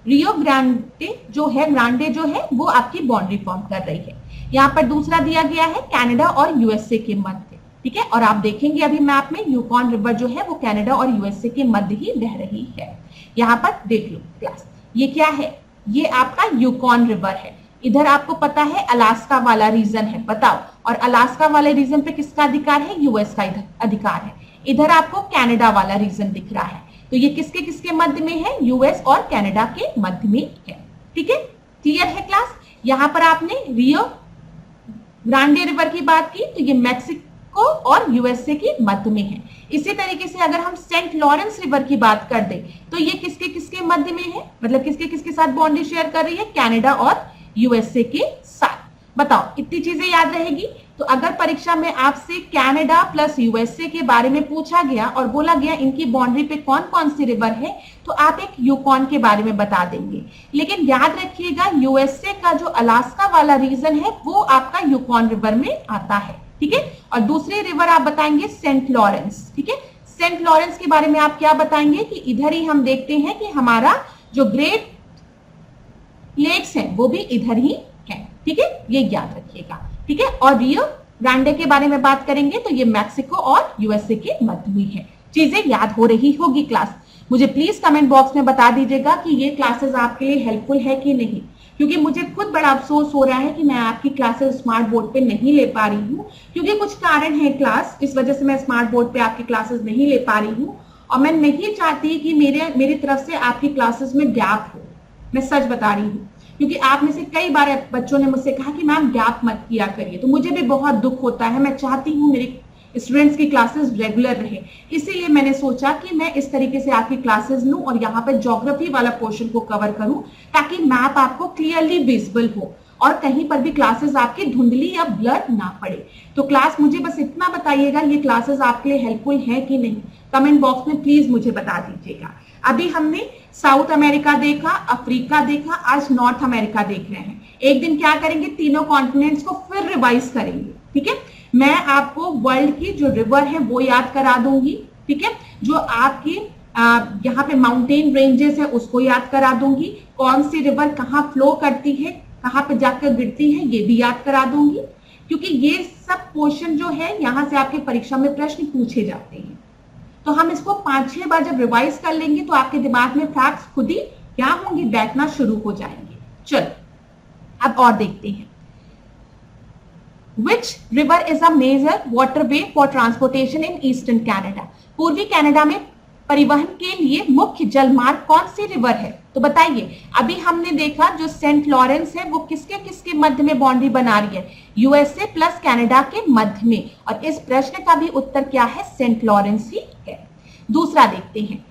रियो ग्रांडे जो है वो आपकी बाउंड्री फॉर्म कर रही है। यहाँ पर दूसरा दिया गया है कनाडा और यूएसए के मध्य। ठीक है, और आप देखेंगे अभी मैप में यूकॉन रिवर जो है वो कनाडा और यूएसए के मध्य ही बह रही है। यहाँ पर देख लो क्लास, ये क्या है, ये आपका यूकॉन रिवर है। इधर आपको पता है अलास्का वाला रीजन है, बताओ, और अलास्का वाले रीजन पे किसका अधिकार है, यूएस का अधिकार है। इधर आपको कनाडा वाला रीजन दिख रहा है, तो ये किसके किसके मध्य में है, यूएस और कनाडा के मध्य में है। ठीक है, क्लियर है क्लास। यहाँ पर आपने रियो ग्रांडे रिवर की बात की, तो ये मैक्सिको और यूएसए के मध्य में है। इसी तरीके से अगर हम सेंट लॉरेंस रिवर की बात कर दें तो ये किसके किसके मध्य में है, मतलब किसके किसके साथ बाउंड्री शेयर कर रही है, कनाडा और यूएसए के साथ। बताओ इतनी चीजें याद रहेगी। तो अगर परीक्षा में आपसे कनाडा प्लस यूएसए के बारे में पूछा गया और बोला गया इनकी बाउंड्री पे कौन कौन सी रिवर है, तो आप एक यूकॉन के बारे में बता देंगे। लेकिन याद रखिएगा यूएसए का जो अलास्का वाला रीजन है वो आपका यूकॉन रिवर में आता है। ठीक है, और दूसरी रिवर आप बताएंगे सेंट लॉरेंस। ठीक है, सेंट लॉरेंस के बारे में आप क्या बताएंगे कि इधर ही हम देखते हैं कि हमारा जो ग्रेट लेक्स हैं वो भी इधर ही है। ठीक है, ये याद रखिएगा। ठीक है, और रियो ग्रांडे के बारे में बात करेंगे तो ये मैक्सिको और यूएसए के मध्य में है। चीजें याद हो रही होगी क्लास। मुझे प्लीज कमेंट बॉक्स में बता दीजिएगा कि ये क्लासेस आपके लिए हेल्पफुल है कि नहीं, क्योंकि मुझे खुद बड़ा अफसोस हो रहा है कि मैं आपकी क्लासेस स्मार्ट बोर्ड पे नहीं ले पा रही हूँ, क्योंकि कुछ कारण है क्लास, इस वजह से मैं स्मार्ट बोर्ड पे आपकी क्लासेस नहीं ले पा रही हूँ। और मैं नहीं चाहती कि मेरी तरफ से आपकी क्लासेस में गैप हो। मैं सच बता रही हूँ, क्योंकि आप में से कई बार बच्चों ने मुझसे कहा कि मैम गैप मत किया करिए, तो मुझे भी बहुत दुख होता है। मैं चाहती हूँ मेरे स्टूडेंट्स की क्लासेस रेगुलर रहे, इसीलिए मैंने सोचा कि मैं इस तरीके से आपकी क्लासेस लूं और यहाँ पे ज्योग्राफी वाला पोर्शन को कवर करूं ताकि मैप आपको क्लियरली विजिबल हो। और कहीं पर भी क्लासेस आपकी धुंधली या ब्लर ना पड़े। तो क्लास मुझे बस इतना बताइएगा ये क्लासेस आपके लिए हेल्पफुल है कि नहीं, कमेंट बॉक्स में प्लीज मुझे बता दीजिएगा। अभी हमने साउथ अमेरिका देखा, अफ्रीका देखा, आज नॉर्थ अमेरिका देख रहे हैं। एक दिन क्या करेंगे, तीनों कॉन्टिनेंट्स को फिर रिवाइज करेंगे। ठीक है, मैं आपको वर्ल्ड की जो रिवर है वो याद करा दूंगी। ठीक है, जो आपकी यहाँ पे माउंटेन रेंजेस है उसको याद करा दूंगी, कौन सी रिवर कहाँ फ्लो करती है, कहाँ पे जाकर गिरती है, ये भी याद करा दूंगी, क्योंकि ये सब पोर्शन जो है यहाँ से आपके परीक्षा में प्रश्न पूछे जाते हैं। तो हम इसको 5-6 बार जब रिवाइज कर लेंगे तो आपके दिमाग में फैक्ट्स खुद ही क्या होंगे, बैठना शुरू हो जाएंगे। चलो अब और देखते हैं। Which river is a major waterway for transportation in eastern Canada? पूर्वी कनाडा में परिवहन के लिए मुख्य जलमार्ग कौन सी रिवर है? तो बताइए, अभी हमने देखा जो सेंट लॉरेंस है वो किसके किसके मध्य में बाउंड्री बना रही है, यूएसए प्लस कनाडा के मध्य में, और इस प्रश्न का भी उत्तर क्या है, सेंट लॉरेंस ही है। दूसरा देखते हैं,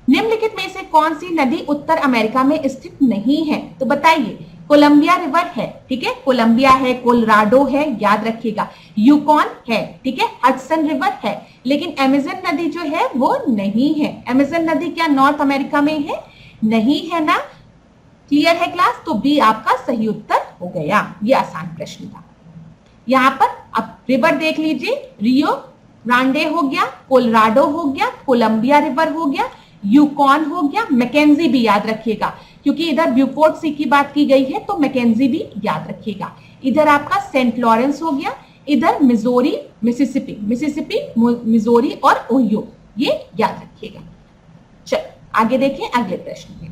निम्नलिखित में से कौन सी नदी उत्तर अमेरिका में स्थित नहीं है? तो बताइए, कोलंबिया रिवर है, ठीक है, कोलंबिया है, कोलोराडो है, याद रखिएगा, यूकॉन है, ठीक है, हडसन रिवर है, लेकिन अमेजन नदी जो है वो नहीं है। अमेजन नदी क्या नॉर्थ अमेरिका में है? नहीं है ना। क्लियर है क्लास? तो बी आपका सही उत्तर हो गया। ये आसान प्रश्न था। यहां पर अब रिवर देख लीजिए, रियो ग्रांडे हो गया, कोलोराडो हो गया, कोलंबिया रिवर हो गया, यूकॉन हो गया, मैकेंजी भी याद रखिएगा, क्योंकि इधर ब्यूफोर्ट सी की बात की गई है तो मैकेंजी भी याद रखिएगा। इधर आपका सेंट लॉरेंस हो गया, इधर मिजोरी, मिसिसिपी, मिजोरी और ओहियो, ये याद रखिएगा। चल आगे देखें अगले प्रश्न में।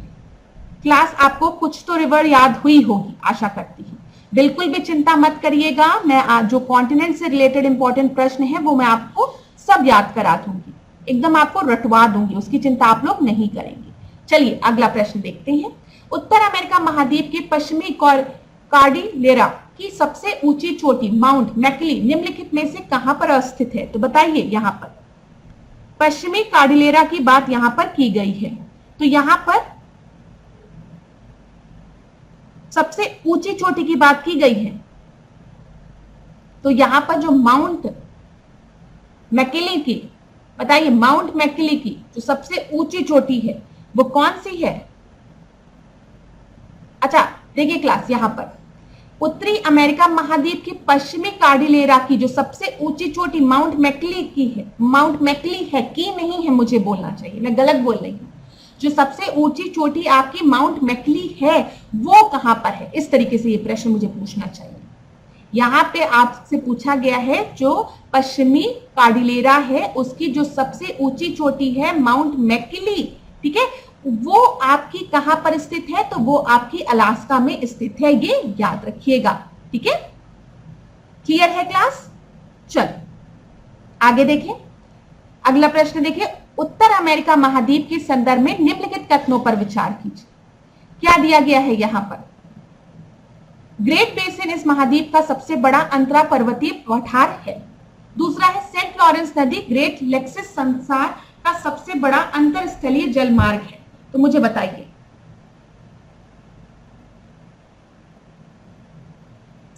क्लास आपको कुछ तो रिवर याद हुई होगी, आशा करती हूँ। बिल्कुल भी चिंता मत करिएगा, मैं जो कॉन्टिनेंट से रिलेटेड इंपॉर्टेंट प्रश्न है वो मैं आपको सब याद करा दूंगी, एकदम आपको रटवा दूंगी, उसकी चिंता आप लोग नहीं करेंगे। चलिए अगला प्रश्न देखते हैं। उत्तर अमेरिका महाद्वीप के पश्चिमी कार्डिलेरा की सबसे ऊंची चोटी माउंट मैकली निम्नलिखित में से कहां पर स्थित है? तो बताइए, यहां पर पश्चिमी कार्डिलेरा की बात यहां पर की गई है, तो यहां पर सबसे ऊंची चोटी की बात की गई है, तो यहां पर जो माउंट मैकली की, बताइए माउंट मैकली की जो सबसे ऊंची चोटी है वो कौन सी है? अच्छा देखिए क्लास, यहां पर उत्तरी अमेरिका महाद्वीप के पश्चिमी कार्डिलेरा की जो सबसे ऊंची चोटी माउंट मैकली की है, माउंट मैकली है की नहीं है, मुझे बोलना चाहिए, मैं गलत बोल रही हूं। जो सबसे ऊंची चोटी आपकी माउंट मैकली है वो कहां पर है? इस तरीके से ये प्रश्न मुझे पूछना चाहिए। यहां पे आपसे पूछा गया है जो पश्चिमी कार्डिलेरा है उसकी जो सबसे ऊंची चोटी है माउंट मैकली, ठीक है, वो आपकी कहां पर स्थित है? तो वो आपकी अलास्का में स्थित है, ये याद रखिएगा। ठीक है, क्लियर है क्लास? चल आगे देखें, अगला प्रश्न देखिए। उत्तर अमेरिका महाद्वीप के संदर्भ में निम्नलिखित कथनों पर विचार कीजिए। क्या दिया गया है यहां पर? ग्रेट बेसिन इस महाद्वीप का सबसे बड़ा अंतरा पर्वतीय पठार है। दूसरा है सेंट लॉरेंस नदी ग्रेट लेक्सिस संसार का सबसे बड़ा अंतरस्थलीय जलमार्ग है। तो मुझे बताइए,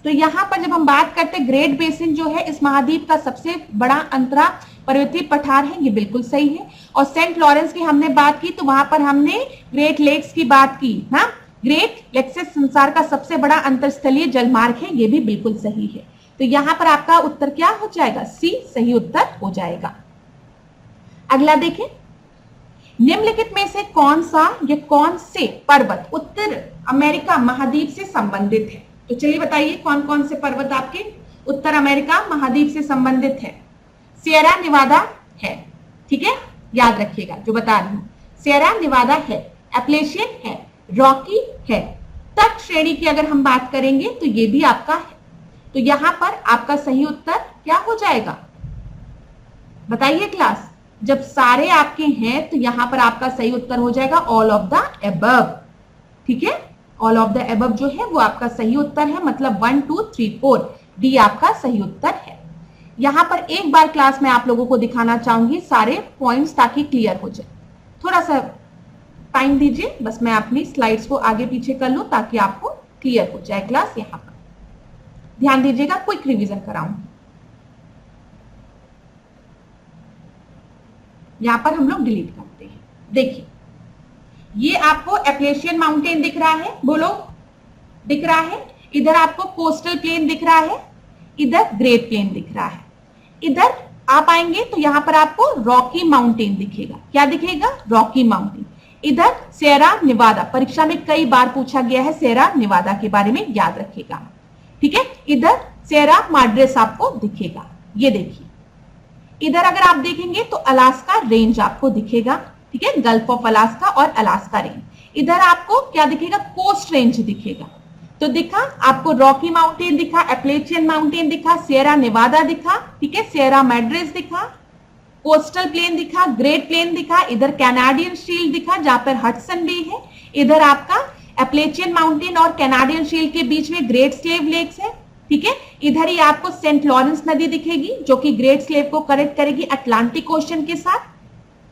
तो यहां पर जब हम बात करते हैं ग्रेट बेसिन जो है इस महाद्वीप का सबसे बड़ा अंतरा पर्वतीय पठार है, ये बिल्कुल सही है। और सेंट लॉरेंस की हमने बात की तो वहां पर हमने ग्रेट लेक्स की बात की ना, ग्रेट लेक्सिस संसार का सबसे बड़ा अंतरस्थलीय जलमार्ग है, ये भी बिल्कुल सही है। तो यहां पर आपका उत्तर क्या हो जाएगा? सी सही उत्तर हो जाएगा। अगला देखें, निम्नलिखित में से कौन सा या कौन से पर्वत उत्तर अमेरिका महाद्वीप से संबंधित है? तो चलिए बताइए कौन कौन से पर्वत आपके उत्तर अमेरिका महाद्वीप से संबंधित है? सियरा निवादा है, ठीक है, याद रखिएगा जो बता रही हूं, सियरा निवादा है, एप्लेशियन है, रॉकी है। तट श्रेणी की अगर हम बात करेंगे तो ये भी आपका है। तो यहां पर आपका सही उत्तर क्या हो जाएगा? बताइए क्लास, जब सारे आपके हैं तो यहां पर आपका सही उत्तर हो जाएगा ऑल ऑफ द एबव। ठीक है, ऑल ऑफ द एबव जो है वो आपका सही उत्तर है, मतलब 1 2 3 4 डी आपका सही उत्तर है। यहां पर एक बार क्लास में आप लोगों को दिखाना चाहूंगी सारे पॉइंट्स ताकि क्लियर हो जाए। थोड़ा सा टाइम दीजिए, बस मैं अपनी स्लाइड्स को आगे पीछे कर लूं ताकि आपको क्लियर हो जाए क्लास। यहाँ पर ध्यान दीजिएगा, क्विक रिवीजन कराऊंगी। यहां पर हम लोग डिलीट करते हैं। देखिए ये आपको एपलेशियन माउंटेन दिख रहा है, बोलो दिख रहा है। इधर आपको कोस्टल प्लेन दिख रहा है, इधर ग्रेट प्लेन दिख रहा है। इधर आप आएंगे तो यहां पर आपको रॉकी माउंटेन दिखेगा। क्या दिखेगा? Rocky mountain. इधर सेरा निवादा, परीक्षा में कई बार पूछा गया है सेरा निवादा के बारे में, याद रखिएगा। ठीक है, इधर सेरा माड्रेस आपको दिखेगा। ये देखिए इधर अगर आप देखेंगे तो अलास्का रेंज आपको दिखेगा। ठीक है, गल्फ ऑफ अलास्का और अलास्का रेंज। इधर आपको क्या दिखेगा? कोस्ट रेंज दिखेगा। तो दिखा आपको रॉकी माउंटेन दिखा, एपलेशियन माउंटेन दिखा, सेरा नेवादा दिखा, ठीक है, सेरा मैड्रेस दिखा, कोस्टल प्लेन दिखा, ग्रेट प्लेन दिखा, इधर कैनाडियन शील्ड दिखा जहां पर हडसन बे है, इधर आपका एपलेशियन माउंटेन और कैनाडियन शील्ड के बीच में ग्रेट स्लेव लेक्स है। ठीक है, इधर ही आपको सेंट लॉरेंस नदी दिखेगी जो कि ग्रेट स्लेव को कनेक्ट करेगी अटलांटिक ओशन के साथ।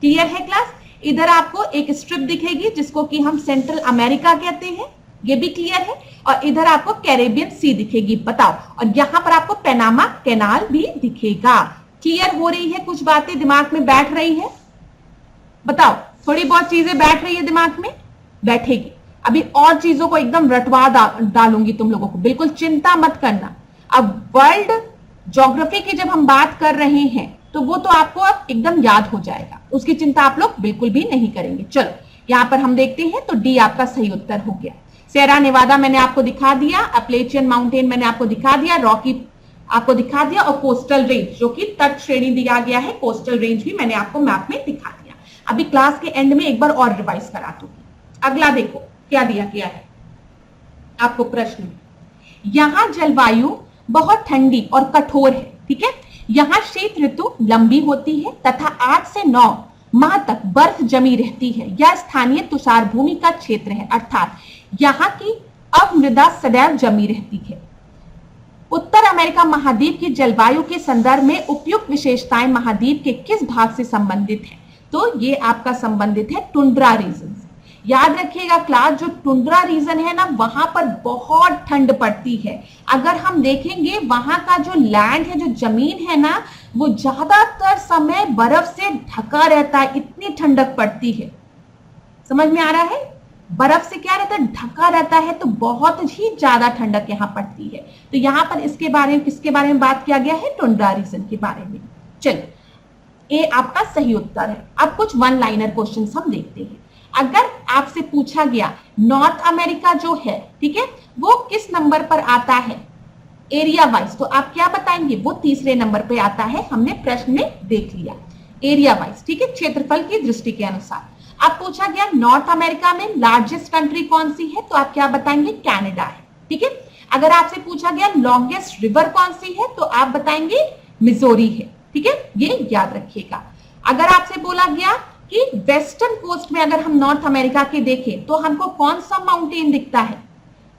क्लियर है क्लास? इधर आपको एक स्ट्रिप दिखेगी जिसको कि हम सेंट्रल अमेरिका कहते हैं, ये भी क्लियर है। और इधर आपको कैरेबियन सी दिखेगी, बताओ। और यहां पर आपको पैनामा कैनाल भी दिखेगा। क्लियर हो रही है? कुछ बातें दिमाग में बैठ रही है? बताओ, थोड़ी बहुत चीजें बैठ रही है दिमाग में? बैठेगी। अभी और चीजों को एकदम रटवा डालूंगी तुम लोगों को, बिल्कुल चिंता मत करना। अब वर्ल्ड ज्योग्राफी की जब हम बात कर रहे हैं तो वो तो आपको अब एकदम याद हो जाएगा, उसकी चिंता आप लोग बिल्कुल भी नहीं करेंगे। चलो यहां पर हम देखते हैं तो डी आपका सही उत्तर हो गया। सेरा नेवादा मैंने आपको दिखा दिया, एपलेशियन माउंटेन मैंने आपको दिखा दिया, रॉकी आपको दिखा दिया, और कोस्टल रेंज जो कि तट श्रेणी दिया गया है, कोस्टल रेंज भी मैंने आपको मैप में दिखा दिया। अभी क्लास के एंड में एक बार और रिवाइज करा दूंगी। अगला देखो क्या दिया गया है आपको प्रश्न में। यहां जलवायु बहुत ठंडी और कठोर है। ठीक है, यहां शीत ऋतु लंबी होती है तथा 8 से 9 माह तक बर्फ जमी रहती है। यह स्थानीय तुषार भूमि का क्षेत्र है, अर्थात यहाँ की अवमृदा सदैव जमी रहती है। उत्तर अमेरिका महाद्वीप की जलवायु के संदर्भ में उपयुक्त विशेषताएं महाद्वीप के किस भाग से संबंधित है? तो ये आपका संबंधित है टुंड्रा रीजन। याद रखिएगा क्लास, जो टुंड्रा रीजन है ना, वहां पर बहुत ठंड पड़ती है। अगर हम देखेंगे वहां का जो लैंड है, जो जमीन है ना, वो ज्यादातर समय बर्फ से ढका रहता है, इतनी ठंडक पड़ती है। समझ में आ रहा है? बर्फ से क्या रहता है? ढका रहता है, तो बहुत ही ज्यादा ठंडक यहाँ पड़ती है। तो यहाँ पर इसके बारे में किसके बारे में बात किया गया है? टुंड्रा रीजन के बारे में। चलिए ए आपका सही उत्तर है। अब कुछ वन लाइनर क्वेश्चन हम देखते हैं। अगर आपसे पूछा गया नॉर्थ अमेरिका जो है, ठीक है, वो किस नंबर पर आता है एरिया वाइज, तो आप क्या बताएंगे? वो तीसरे नंबर पे आता है, हमने प्रश्न में देख लिया एरिया वाइज। ठीक है, क्षेत्रफल की दृष्टि के अनुसार। अब पूछा गया नॉर्थ अमेरिका में लार्जेस्ट कंट्री कौन सी है, तो आप क्या बताएंगे? कनाडा है। ठीक है, अगर आपसे पूछा गया लॉन्गेस्ट रिवर कौन सी है, तो आप बताएंगे मिजोरी है। ठीक है, ये याद रखिएगा। अगर आपसे बोला गया कि वेस्टर्न कोस्ट में अगर हम नॉर्थ अमेरिका के देखें तो हमको कौन सा माउंटेन दिखता है?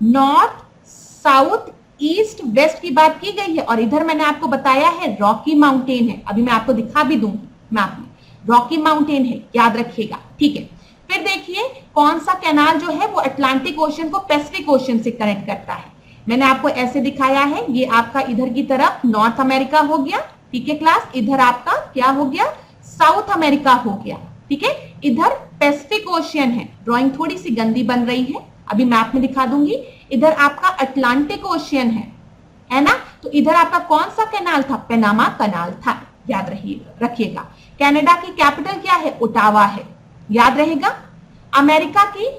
नॉर्थ, साउथ, ईस्ट, वेस्ट की बात की गई है, और इधर मैंने आपको बताया है रॉकी माउंटेन है। अभी मैं आपको दिखा भी दूंगी मैप में, रॉकी माउंटेन है, याद रखिएगा। ठीक है, फिर देखिए कौन सा कैनाल जो है वो अटलांटिक ओशन को पैसिफिक ओशन से कनेक्ट करता है। मैंने आपको ऐसे दिखाया है, ये आपका इधर की तरफ नॉर्थ अमेरिका हो गया। ठीक है क्लास, इधर आपका क्या हो गया? साउथ अमेरिका हो गया। ठीक है, इधर पैसिफिक ओशियन है। ड्राइंग थोड़ी सी गंदी बन रही है, अभी मैप में दिखा दूंगी। इधर आपका अटलांटिक ओशियन है ना? तो इधर आपका कौन सा कैनाल था? पैनामा कैनाल था, याद रखिएगा। कनाडा की कैपिटल क्या है? ओटावा है, याद रहेगा। अमेरिका की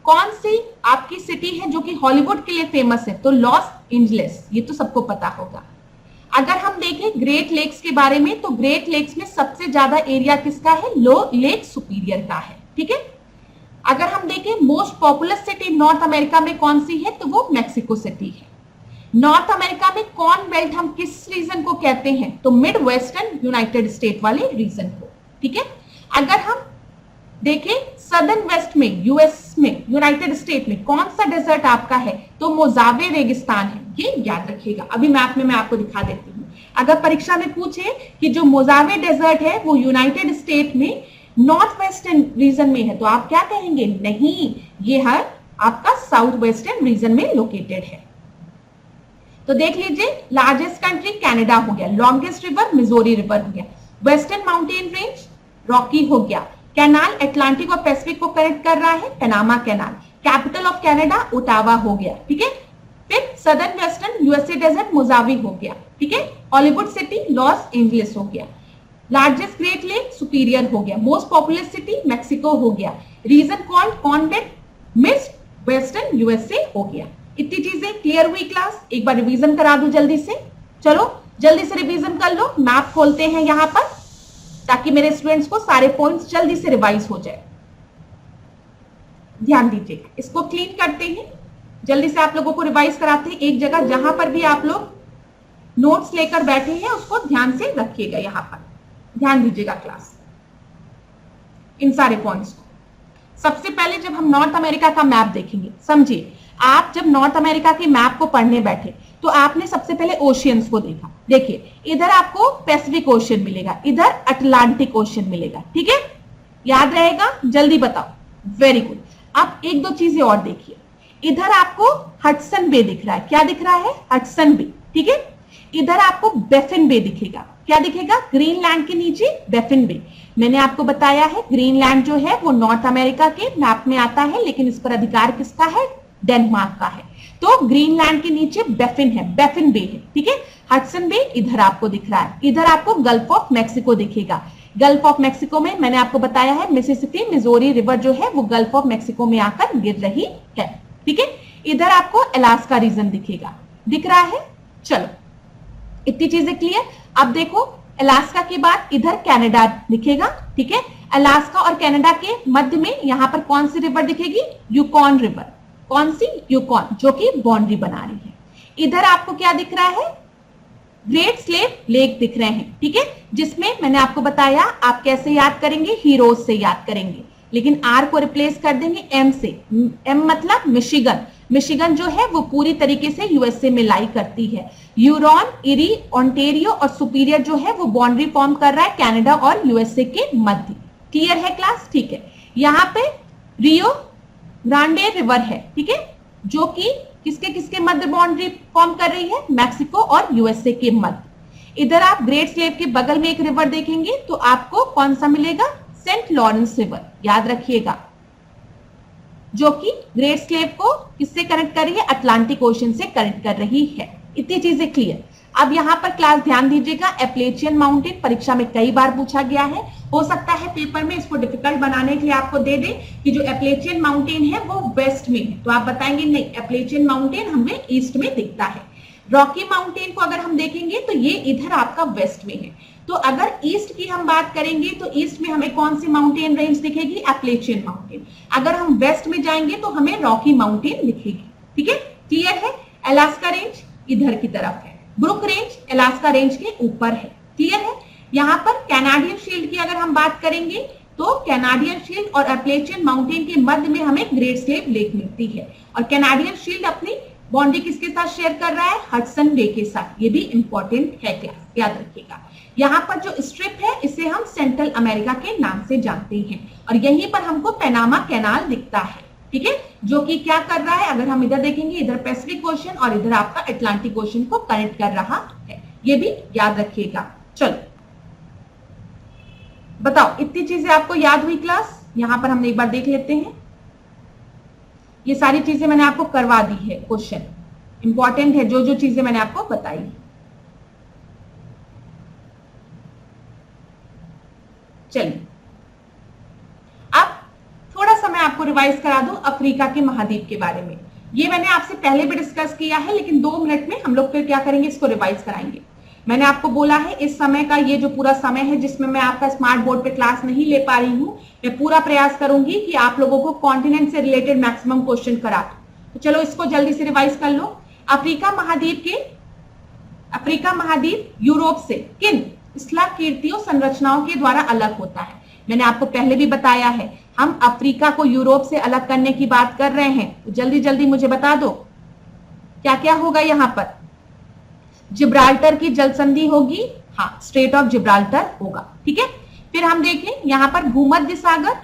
कौन सी आपकी सिटी है जो कि हॉलीवुड के लिए फेमस है? तो लॉस एंजलिस, ये तो सबको पता होगा। अगर हम देखें ग्रेट लेक्स के बारे में, तो ग्रेट लेक्स में सबसे ज्यादा एरिया किसका है? लेक सुपीरियर का है। ठीक है, अगर हम देखें most popular city north America में कौन सी है, तो वो मैक्सिको सिटी है। नॉर्थ अमेरिका में कॉर्न बेल्ट हम किस रीजन को कहते हैं? तो मिड वेस्टर्न यूनाइटेड स्टेट वाले रीजन को। ठीक है, अगर हम देखें सदर्न वेस्ट में, यूएस में, यूनाइटेड स्टेट में कौन सा डेजर्ट आपका है? तो मोजावे रेगिस्तान है, ये याद रखिएगा। अभी मैप में मैं आपको दिखा देती हूँ। अगर परीक्षा में पूछे कि जो मोजावे डेजर्ट है वो यूनाइटेड स्टेट में नॉर्थ वेस्टर्न रीजन में है, तो आप क्या कहेंगे? नहीं, ये है आपका साउथ वेस्टर्न रीजन में लोकेटेड है। तो देख लीजिए, लार्जेस्ट कंट्री कनाडा हो गया, लॉन्गेस्ट रिवर मिजोरी रिवर हो गया, वेस्टर्न माउंटेन रेंज रॉकी हो गया, कैनाल अटलांटिक और पैसिफिक को कनेक्ट कर रहा है Panama canal, capital of Canada Ottawa हो गया, ठीक है। फिर सदर्न वेस्टर्न यूएसए डेजर्ट मोजावी हो गया, ठीक है। हॉलीवुड सिटी लॉस एंजलिस हो गया, लार्जेस्ट ग्रेट लेक सुपीरियर हो गया, मोस्ट पॉपुलर सिटी मैक्सिको हो गया, reason called convent mist western USA हो गया। इतनी चीजें क्लियर हुई क्लास? एक बार रिवीजन करा दूं जल्दी से। चलो जल्दी से रिवीजन कर लो। मैप खोलते हैं यहां पर ताकि मेरे स्टूडेंट्स को सारे पॉइंट्स जल्दी से रिवाइज हो जाए। ध्यान दीजिए, इसको क्लीन करते हैं, जल्दी से आप लोगों को रिवाइज कराते हैं। एक जगह जहां पर भी आप लोग नोट्स लेकर बैठे हैं उसको ध्यान से रखिएगा, यहां पर ध्यान दीजिएगा क्लास, इन सारे पॉइंट्स को। सबसे पहले जब हम नॉर्थ अमेरिका का मैप देखेंगे, समझिए आप जब नॉर्थ अमेरिका के मैप को पढ़ने बैठे तो आपने सबसे पहले ओशियंस को देखा। देखिए इधर आपको पैसिफिक ओशियन मिलेगा, इधर अटलांटिक ओशियन मिलेगा, ठीक है, याद रहेगा? जल्दी बताओ। Very good. अब एक दो चीजें और देखिए, इधर आपको हडसन बे दिख रहा है, क्या दिख रहा है? हडसन बे, ठीक है। इधर आपको बैफिन बे दिखेगा, क्या दिखेगा? ग्रीनलैंड के नीचे बैफिन बे। मैंने आपको बताया है ग्रीनलैंड जो है वो नॉर्थ अमेरिका के मैप में आता है, लेकिन इस पर अधिकार किसका है? डेनमार्क का है। तो ग्रीनलैंड के नीचे बैफिन है, बैफिन बे है, ठीक है। हडसन बे इधर आपको दिख रहा है, इधर आपको गल्फ ऑफ मैक्सिको दिखेगा। गल्फ ऑफ मैक्सिको में मैंने आपको बताया है मिसिसिपी मिजोरी रिवर जो है वो गल्फ ऑफ मैक्सिको में आकर गिर रही है, ठीक है। इधर आपको अलास्का रीजन दिखेगा, दिख रहा है? चलो इतनी चीजें क्लियर। अब देखो अलास्का के बाद इधर कनाडा दिखेगा, ठीक है। अलास्का और कनाडा के मध्य में यहां पर कौन सी रिवर दिखेगी? Yukon river. कौन सी? यूकॉन, जो कि बाउंड्री बना रही है। इधर आपको क्या दिख रहा है? ग्रेट स्लेव लेक दिख रहे हैं, ठीक है, जिसमें मैंने आपको बताया आप कैसे याद करेंगे? हीरोज से याद करेंगे, लेकिन आर को रिप्लेस कर देंगे एम से। एम मतलब मिशिगन। मिशिगन जो है वो पूरी तरीके से यूएसए में लाई करती है। यूरॉन, इरी, ओंटेरियो और सुपीरियर जो है वो बाउंड्री फॉर्म कर रहा है कनाडा और यूएसए के मध्य। क्लियर है क्लास? ठीक है। यहाँ पे रियो ग्रांडे रिवर है, ठीक है, जो कि किसके किसके मध्य बाउंड्री फॉर्म कर रही है? मैक्सिको और यूएसए के मध्य। इधर आप ग्रेट स्लेव के बगल में एक रिवर देखेंगे तो आपको कौन सा मिलेगा? सेंट लॉरेंस रिवर, याद रखिएगा, जो कि ग्रेट स्लेव को किससे कनेक्ट कर रही है? अटलांटिक ओशन से कनेक्ट कर रही है। इतनी चीजें क्लियर। अब यहाँ पर क्लास ध्यान दीजिएगा, एप्लेचियन माउंटेन परीक्षा में कई बार पूछा गया है, हो सकता है पेपर में इसको डिफिकल्ट बनाने के लिए आपको दे दे कि जो एप्लेचियन माउंटेन है वो वेस्ट में है, तो आप बताएंगे नहीं, एप्लेचियन माउंटेन हमें ईस्ट में दिखता है। रॉकी माउंटेन को अगर हम देखेंगे तो ये इधर आपका वेस्ट में है। तो अगर ईस्ट की हम बात करेंगे तो ईस्ट में हमें कौन सी माउंटेन रेंज दिखेगी? एप्लेचियन माउंटेन। अगर हम वेस्ट में जाएंगे तो हमें रॉकी माउंटेन दिखेगी, ठीक है, क्लियर है। अलास्का रेंज इधर की तरफ है, ब्रुक रेंज अलास्का रेंज के ऊपर है, क्लियर है। यहाँ पर कैनाडियन शील्ड की अगर हम बात करेंगे तो कैनाडियन शील्ड और एप्लेचियन माउंटेन के मध्य में हमें ग्रेट स्लेव लेक मिलती है, और कैनाडियन शील्ड अपनी बाउंड्री किसके साथ शेयर कर रहा है? हडसन बे के साथ। ये भी इंपॉर्टेंट है क्लास, याद रखिएगा। यहाँ पर जो स्ट्रिप है इसे हम सेंट्रल अमेरिका के नाम से जानते हैं, और यहीं पर हमको पनामा कैनाल दिखता है, ठीक है, जो कि क्या कर रहा है? अगर हम इधर देखेंगे, इधर पैसिफिक ओशन और इधर आपका अटलांटिक ओशन को कनेक्ट कर रहा है, ये भी याद रखिएगा। चलो बताओ, इतनी चीजें आपको याद हुई क्लास? यहां पर हम एक बार देख लेते हैं। ये सारी चीजें मैंने आपको करवा दी है, क्वेश्चन इंपॉर्टेंट है जो जो चीजें मैंने आपको बताई। चलिए अब थोड़ा सा मैं आपको रिवाइज करा दूं अफ्रीका के महाद्वीप के बारे में। ये मैंने आपसे पहले भी डिस्कस किया है, लेकिन 2 मिनट में हम लोग फिर क्या करेंगे, इसको रिवाइज कराएंगे। मैंने आपको बोला है इस समय का ये जो पूरा समय है जिसमें मैं आपका स्मार्ट बोर्ड पे क्लास नहीं ले पा रही हूँ, मैं पूरा प्रयास करूंगी कि आप लोगों को कॉन्टिनेंट से रिलेटेड मैक्सिमम क्वेश्चन करा दूं। तो चलो इसको जल्दी से रिवाइज कर लो। अफ्रीका महाद्वीप यूरोप से किन स्थलाकृतियों संरचनाओं के द्वारा अलग होता है? मैंने आपको पहले भी बताया है, हम अफ्रीका को यूरोप से अलग करने की बात कर रहे हैं, तो जल्दी जल्दी मुझे बता दो क्या क्या होगा। यहाँ पर जिब्राल्टर की जल संधि होगी, हाँ, स्ट्रेट ऑफ जिब्राल्टर होगा, ठीक है। फिर हम देखें यहाँ पर भूमध्य सागर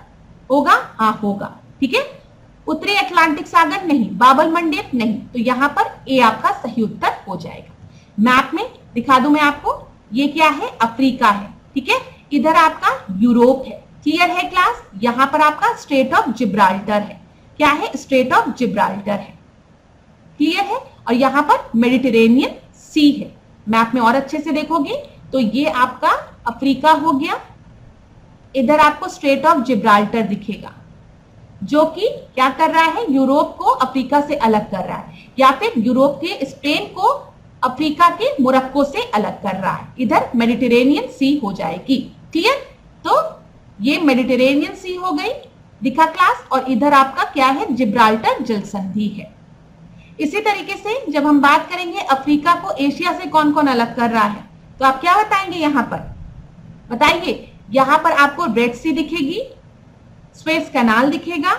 होगा, हाँ होगा, ठीक है। उत्तरी अटलांटिक सागर नहीं, बाबल मंडेप नहीं, तो यहाँ पर ए आपका सही उत्तर हो जाएगा। मैप में दिखा दूं मैं आपको, ये क्या है, अफ्रीका है, ठीक है, इधर आपका यूरोप है। क्लियर है क्लास? यहाँ पर आपका स्ट्रेट ऑफ जिब्राल्टर है। क्या है? स्ट्रेट ऑफ जिब्राल्टर है। क्लियर है? और यहाँ पर मेडिटेरेनियन सी है। मैप में और अच्छे से देखोगे तो ये आपका अफ्रीका हो गया, इधर आपको स्ट्रेट ऑफ जिब्राल्टर दिखेगा, जो कि क्या कर रहा है, यूरोप को अफ्रीका से अलग कर रहा है, या फिर यूरोप के स्पेन को अफ्रीका के मोरक्को से अलग कर रहा है। इधर मेडिटेरेनियन सी हो जाएगी। क्लियर? तो ये मेडिटेरेनियन सी हो गई, दिखा क्लास, और इधर आपका क्या है, जिब्राल्टर जल संधि है। इसी तरीके से जब हम बात करेंगे अफ्रीका को एशिया से कौन कौन अलग कर रहा है, तो आप क्या बताएंगे, यहां पर बताइए, यहां पर आपको रेड सी दिखेगी, स्वेज कैनाल दिखेगा,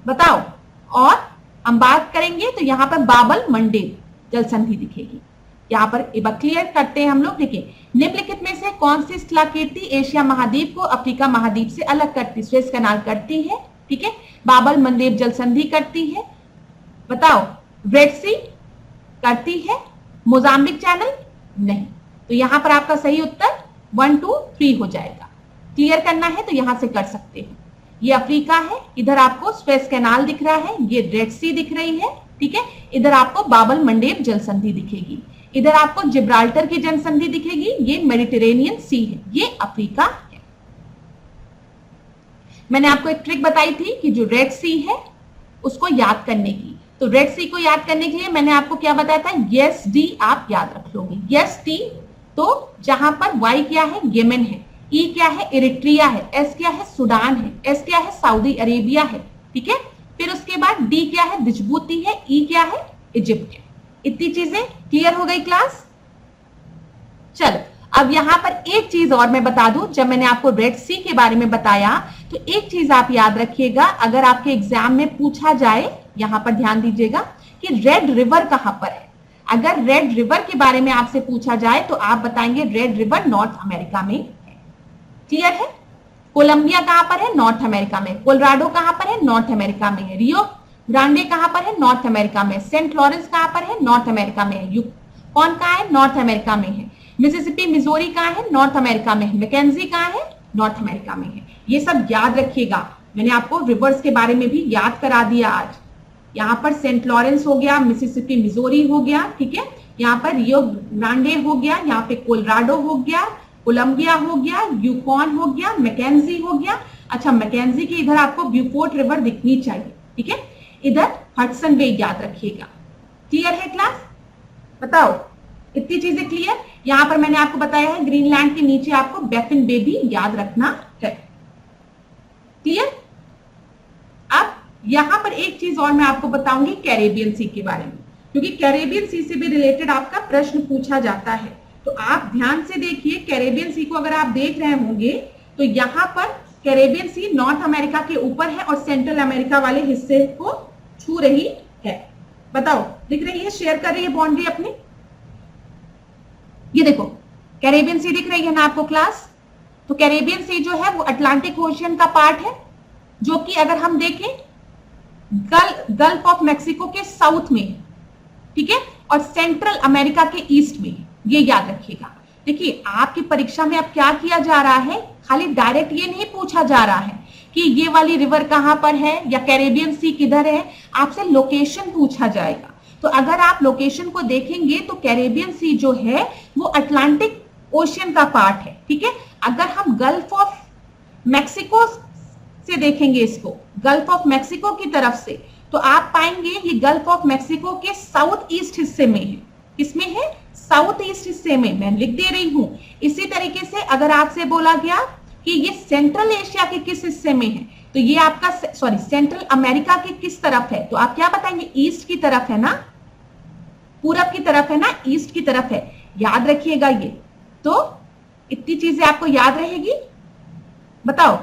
बताओ, और हम बात करेंगे तो यहां पर बाबल मंडेब जल संधि दिखेगी। यहां पर एक बार क्लियर करते हैं हम लोग। देखिए, निम्नलिखित में से कौन सी स्थलाकृति एशिया महाद्वीप को अफ्रीका महाद्वीप से अलग करती, स्वेज कैनाल करती है, ठीक है, बाबल मंडेब जल संधि करती है, बताओ, रेड सी करती है, मोजाम्बिक चैनल नहीं। तो यहां पर आपका सही उत्तर 1 2 3 हो जाएगा। क्लियर करना है तो यहां से कर सकते हैं। ये अफ्रीका है, इधर आपको स्वेज कैनाल दिख रहा है, ये रेड सी दिख रही है, ठीक है, इधर आपको बाबल मंडेब जल संधि दिखेगी, इधर आपको जिब्राल्टर की जल संधि दिखेगी, ये मेडिटेरेनियन सी है, ये अफ्रीका है। मैंने आपको एक ट्रिक बताई थी कि जो रेड सी है उसको याद करने की, तो रेड सी को याद करने के लिए मैंने आपको क्या बताया था, यस डी आप याद रख लोगे। यस डी, तो जहां पर वाई क्या है, येमेन है, ई क्या है, इरिट्रिया है, एस क्या है, सूडान है, एस क्या है, सऊदी अरेबिया है, ठीक है, फिर उसके बाद डी क्या है, डिजबूती है, ई क्या है, इजिप्ट है। इतनी चीजें क्लियर हो गई क्लास? चलो, अब यहां पर एक चीज और मैं बता दूं, जब मैंने आपको रेड सी के बारे में बताया तो एक चीज आप याद रखिएगा, अगर आपके एग्जाम में पूछा जाए, यहां पर ध्यान दीजिएगा कि रेड रिवर कहां पर है। अगर रेड रिवर के बारे में आपसे पूछा जाए तो आप बताएंगे रेड रिवर नॉर्थ अमेरिका में है। क्लियर है? कोलंबिया कहां पर है, नॉर्थ अमेरिका में। कोलोराडो कहां पर है, नॉर्थ अमेरिका में है। रियो ग्रांडे कहां पर है, नॉर्थ अमेरिका में। सेंट लॉरेंस कहां पर है, नॉर्थ अमेरिका में है। कौन कहां है, नॉर्थ अमेरिका में है। मिसिसिपी मिजोरी कहां है, नॉर्थ अमेरिका में है। मैकेंजी कहां है, नॉर्थ अमेरिका में है। ये सब याद रखिएगा, मैंने आपको रिवर्स के बारे में भी याद करा दिया आज। यहाँ पर सेंट लॉरेंस हो गया, मिसिसिपी मिजोरी हो गया, ठीक है, यहाँ पर रियो ग्रांडे हो गया, यहाँ पे कोलोराडो हो गया, कोलंबिया हो गया, यूकॉन हो गया, मैकेंजी हो गया। अच्छा, मैकेंजी की इधर आपको ब्यूफोर्ट रिवर दिखनी चाहिए, ठीक है, इधर हडसन बे याद रखिएगा। क्लियर है क्लास? बताओ, इतनी चीजें क्लियर? यहां पर मैंने आपको बताया है ग्रीनलैंड के नीचे आपको बैफिन बे भी याद रखना है। क्लियर? अब यहां पर एक चीज और मैं आपको बताऊंगी कैरेबियन सी के बारे में, क्योंकि कैरेबियन सी से भी रिलेटेड आपका प्रश्न पूछा जाता है। तो आप ध्यान से देखिए, कैरेबियन सी को अगर आप देख रहे होंगे तो यहां पर कैरेबियन सी नॉर्थ अमेरिका के ऊपर है और सेंट्रल अमेरिका वाले हिस्से को छू रही है। बताओ, दिख रही है, शेयर कर रही है बाउंड्री अपनी? ये देखो, कैरेबियन सी दिख रही है ना आपको क्लास? तो कैरेबियन सी जो है वो अटलांटिक ओशियन का पार्ट है, जो कि अगर हम देखें गल्फ ऑफ मैक्सिको के साउथ में, ठीक है, और सेंट्रल अमेरिका के ईस्ट में। ये याद रखिएगा। देखिए, आपकी परीक्षा में अब क्या किया जा रहा है, खाली डायरेक्ट ये नहीं पूछा जा रहा है कि ये वाली रिवर कहां पर है या कैरेबियन सी किधर है, आपसे लोकेशन पूछा जाएगा। तो अगर आप लोकेशन को देखेंगे तो कैरेबियन सी जो है वो अटलांटिक ओशियन का पार्ट है, ठीक है। अगर हम गल्फ ऑफ मैक्सिको से देखेंगे इसको, गल्फ ऑफ मैक्सिको की तरफ से, तो आप पाएंगे ये गल्फ ऑफ मैक्सिको के साउथ ईस्ट हिस्से में है। किसमें है? साउथ ईस्ट हिस्से में, मैं लिख दे रही हूं। इसी तरीके से अगर आपसे बोला गया कि ये सेंट्रल एशिया के किस हिस्से में है, तो ये आपका सेंट्रल अमेरिका के किस तरफ है, तो आप क्या बताएंगे? ईस्ट की तरफ है ना, पूरब की तरफ है ना, ईस्ट की तरफ है। याद रखिएगा ये। तो इतनी चीजें आपको याद रहेगी। बताओ,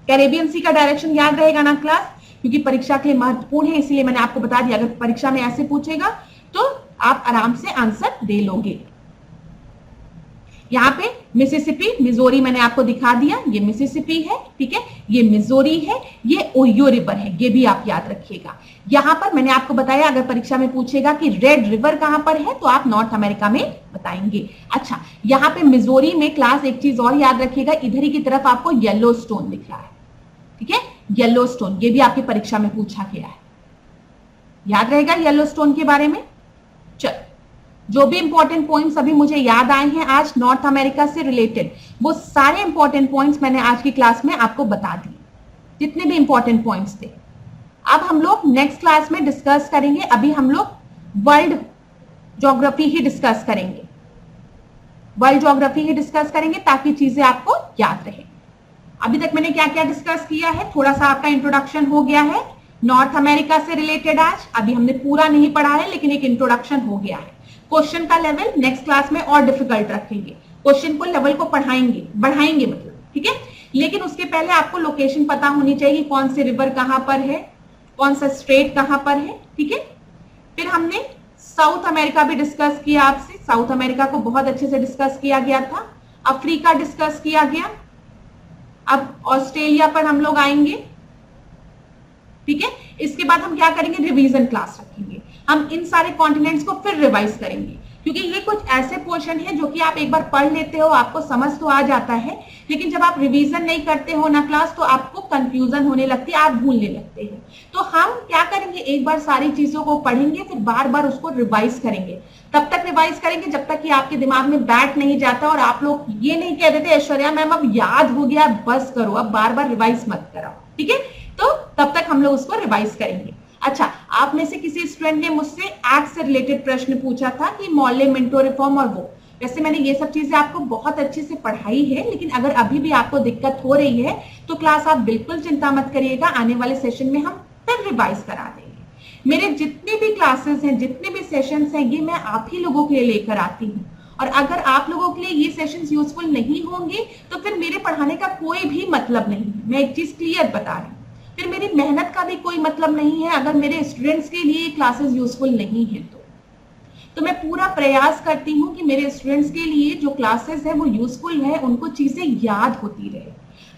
कैरेबियन सी का डायरेक्शन याद रहेगा ना क्लास? क्योंकि परीक्षा के लिए महत्वपूर्ण है, इसलिए मैंने आपको बता दिया। अगर परीक्षा में ऐसे पूछेगा तो आप आराम से आंसर दे लोगे। यहाँ पे मिसिसिपी, मिजोरी मैंने आपको दिखा दिया, ये मिसिसिपी है, ठीक है, ये मिजोरी है, ये ओहियो रिवर है, ये भी आप याद रखिएगा। यहां पर मैंने आपको बताया अगर परीक्षा में पूछेगा कि रेड रिवर कहां पर है तो आप नॉर्थ अमेरिका में बताएंगे। अच्छा, यहाँ पे मिजोरी में क्लास एक चीज और याद रखिएगा, इधर ही की तरफ आपको येलो स्टोन दिख रहा है, ठीक है, येलो स्टोन, ये भी आपकी परीक्षा में पूछा गया है, याद रहेगा येलो स्टोन के बारे में। चल, जो भी इंपॉर्टेंट पॉइंट्स अभी मुझे याद आए हैं आज नॉर्थ अमेरिका से रिलेटेड, वो सारे इंपॉर्टेंट पॉइंट्स मैंने आज की क्लास में आपको बता दिए, जितने भी इंपॉर्टेंट पॉइंट्स थे। अब हम लोग नेक्स्ट क्लास में डिस्कस करेंगे, अभी हम लोग वर्ल्ड ज्योग्राफी ही डिस्कस करेंगे, वर्ल्ड ज्योग्राफी ही डिस्कस करेंगे ताकि चीजें आपको याद रहे। अभी तक मैंने क्या क्या डिस्कस किया है, थोड़ा सा आपका इंट्रोडक्शन हो गया है नॉर्थ अमेरिका से रिलेटेड आज, अभी हमने पूरा नहीं पढ़ा है लेकिन एक इंट्रोडक्शन हो गया है। क्वेश्चन का लेवल नेक्स्ट क्लास में और डिफिकल्ट रखेंगे, क्वेश्चन को लेवल को बढ़ाएंगे मतलब, ठीक है। लेकिन उसके पहले आपको लोकेशन पता होनी चाहिए, कौन से रिवर कहां पर है, कौन सा स्टेट कहां पर है, ठीक है। फिर हमने साउथ अमेरिका भी डिस्कस किया आपसे, साउथ अमेरिका को बहुत अच्छे से डिस्कस किया गया था। अफ्रीका डिस्कस किया गया, अब ऑस्ट्रेलिया पर हम लोग आएंगे, ठीक है। इसके बाद हम क्या करेंगे, रिवीजन क्लास रखेंगे, हम इन सारे कॉन्टिनेंट्स को फिर रिवाइज करेंगे, क्योंकि ये कुछ ऐसे पोर्शन है जो कि आप एक बार पढ़ लेते हो, आपको समझ तो आ जाता है, लेकिन जब आप रिवीजन नहीं करते हो ना क्लास, तो आपको कंफ्यूजन होने लगती है, आप भूलने लगते हैं। तो हम क्या करेंगे, एक बार सारी चीजों को पढ़ेंगे, फिर बार बार उसको रिवाइज करेंगे। तब तक रिवाइज करेंगे जब तक कि आपके दिमाग में बैठ नहीं जाता और आप लोग ये नहीं कह देते ऐश्वर्या मैम अब याद हो गया, बस करो, अब बार बार रिवाइज मत कराओ, ठीक है। तो तब तक हम लोग उसको रिवाइज करेंगे। अच्छा, आप में से किसी स्टूडेंट ने मुझसे एक्ट से रिलेटेड प्रश्न पूछा था कि मॉले मिंटो रिफॉर्म और वो, वैसे मैंने ये सब चीजें आपको बहुत अच्छे से पढ़ाई है, लेकिन अगर अभी भी आपको दिक्कत हो रही है तो क्लास आप बिल्कुल चिंता मत करिएगा, आने वाले सेशन में हम फिर रिवाइज करा देंगे। मेरे जितने भी क्लासेस हैं, जितने भी सेशंस हैं, ये मैं आप ही लोगों के लिए लेकर आती हूँ, और अगर आप लोगों के लिए ये सेशंस यूजफुल नहीं होंगे तो फिर मेरे पढ़ाने का कोई भी मतलब नहीं है। मैं एक चीज क्लियर बता रही हूँ, फिर मेरी मेहनत का भी कोई मतलब नहीं है अगर मेरे स्टूडेंट्स के लिए क्लासेस यूजफुल नहीं है तो मैं पूरा प्रयास करती हूँ कि मेरे स्टूडेंट्स के लिए जो क्लासेस है वो यूजफुल है, उनको चीजें याद होती रहे।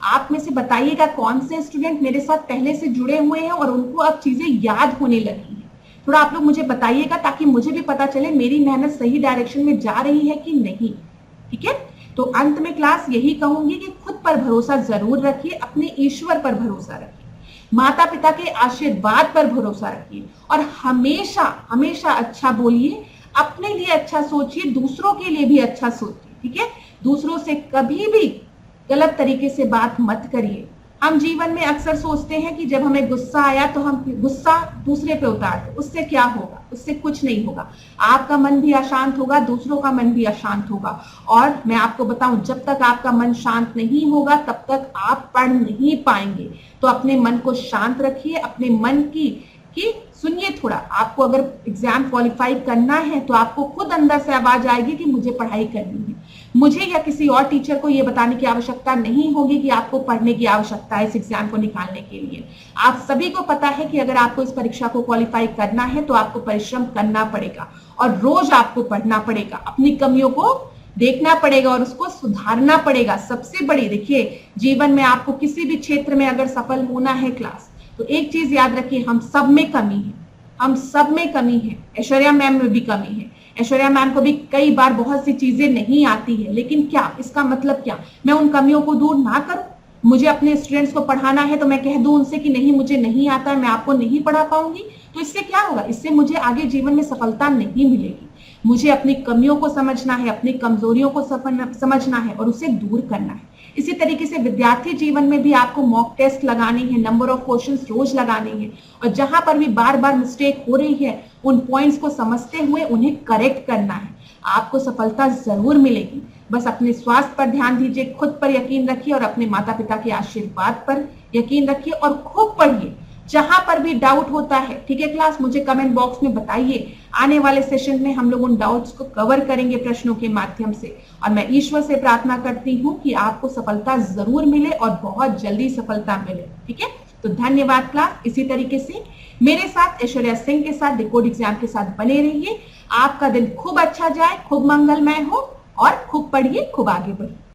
आप में से बताइएगा कौन से स्टूडेंट मेरे साथ पहले से जुड़े हुए हैं और उनको अब चीजें याद होने लगी हैं। थोड़ा आप लोग मुझे बताइएगा ताकि मुझे भी पता चले मेरी मेहनत सही डायरेक्शन में जा रही है कि नहीं, ठीक है। तो अंत में क्लास यही कहूंगी कि खुद पर भरोसा जरूर रखिए, अपने ईश्वर पर भरोसा रखिए, माता पिता के आशीर्वाद पर भरोसा रखिए, और हमेशा हमेशा अच्छा बोलिए, अपने लिए अच्छा सोचिए, दूसरों के लिए भी अच्छा सोचिए, ठीक है। दूसरों से कभी भी गलत तरीके से बात मत करिए। हम जीवन में अक्सर सोचते हैं कि जब हमें गुस्सा आया तो हम गुस्सा दूसरे पे उतार दें, उससे क्या होगा, उससे कुछ नहीं होगा, आपका मन भी अशांत होगा, दूसरों का मन भी अशांत होगा। और मैं आपको बताऊं, जब तक आपका मन शांत नहीं होगा तब तक आप पढ़ नहीं पाएंगे। तो अपने मन को शांत रखिए, अपने मन की सुनिए थोड़ा। आपको अगर एग्जाम क्वालिफाई करना है तो आपको खुद अंदर से आवाज आएगी कि मुझे पढ़ाई करनी है। मुझे या किसी और टीचर को ये बताने की आवश्यकता नहीं होगी कि आपको पढ़ने की आवश्यकता है इस एग्जाम को निकालने के लिए। आप सभी को पता है कि अगर आपको इस परीक्षा को क्वालिफाई करना है तो आपको परिश्रम करना पड़ेगा और रोज आपको पढ़ना पड़ेगा, अपनी कमियों को देखना पड़ेगा और उसको सुधारना पड़ेगा। सबसे बड़ी देखिए, जीवन में आपको किसी भी क्षेत्र में अगर सफल होना है क्लास, तो एक चीज याद रखिए, हम सब में कमी है, हम सब में कमी है। ऐश्वर्या मैम में भी कमी है, ऐश्वर्या मैम को भी कई बार बहुत सी चीजें नहीं आती है, लेकिन क्या इसका मतलब क्या मैं उन कमियों को दूर ना करूं? मुझे अपने स्टूडेंट्स को पढ़ाना है तो मैं कह दूं उनसे कि नहीं मुझे नहीं आता है, मैं आपको नहीं पढ़ा पाऊंगी, तो इससे क्या होगा? इससे मुझे आगे जीवन में सफलता नहीं मिलेगी। मुझे अपनी कमियों को समझना है, अपनी कमजोरियों को समझना है और उसे दूर करना है। इसी तरीके से विद्यार्थी जीवन में भी आपको मॉक टेस्ट लगाने हैं, नंबर ऑफ क्वेश्चंस रोज लगाने हैं, और जहां पर भी बार बार मिस्टेक हो रही है उन पॉइंट्स को समझते हुए उन्हें करेक्ट करना है। आपको सफलता जरूर मिलेगी। बस अपने स्वास्थ्य पर ध्यान दीजिए, खुद पर यकीन रखिए और अपने माता पिता के आशीर्वाद पर यकीन रखिए और खूब पढ़िए। जहां पर भी डाउट होता है, ठीक है क्लास, मुझे कमेंट बॉक्स में बताइए। आने वाले सेशन में हम लोग उन डाउट्स को कवर करेंगे प्रश्नों के माध्यम से, और मैं ईश्वर से प्रार्थना करती हूँ कि आपको सफलता जरूर मिले और बहुत जल्दी सफलता मिले, ठीक है। तो धन्यवाद क्लास। इसी तरीके से मेरे साथ ऐश्वर्या सिंह के साथ डिकोड एग्जाम के साथ बने रहिए। आपका दिन खूब अच्छा जाए, खूब मंगलमय हो। और खूब पढ़िए, खूब आगे बढ़िए।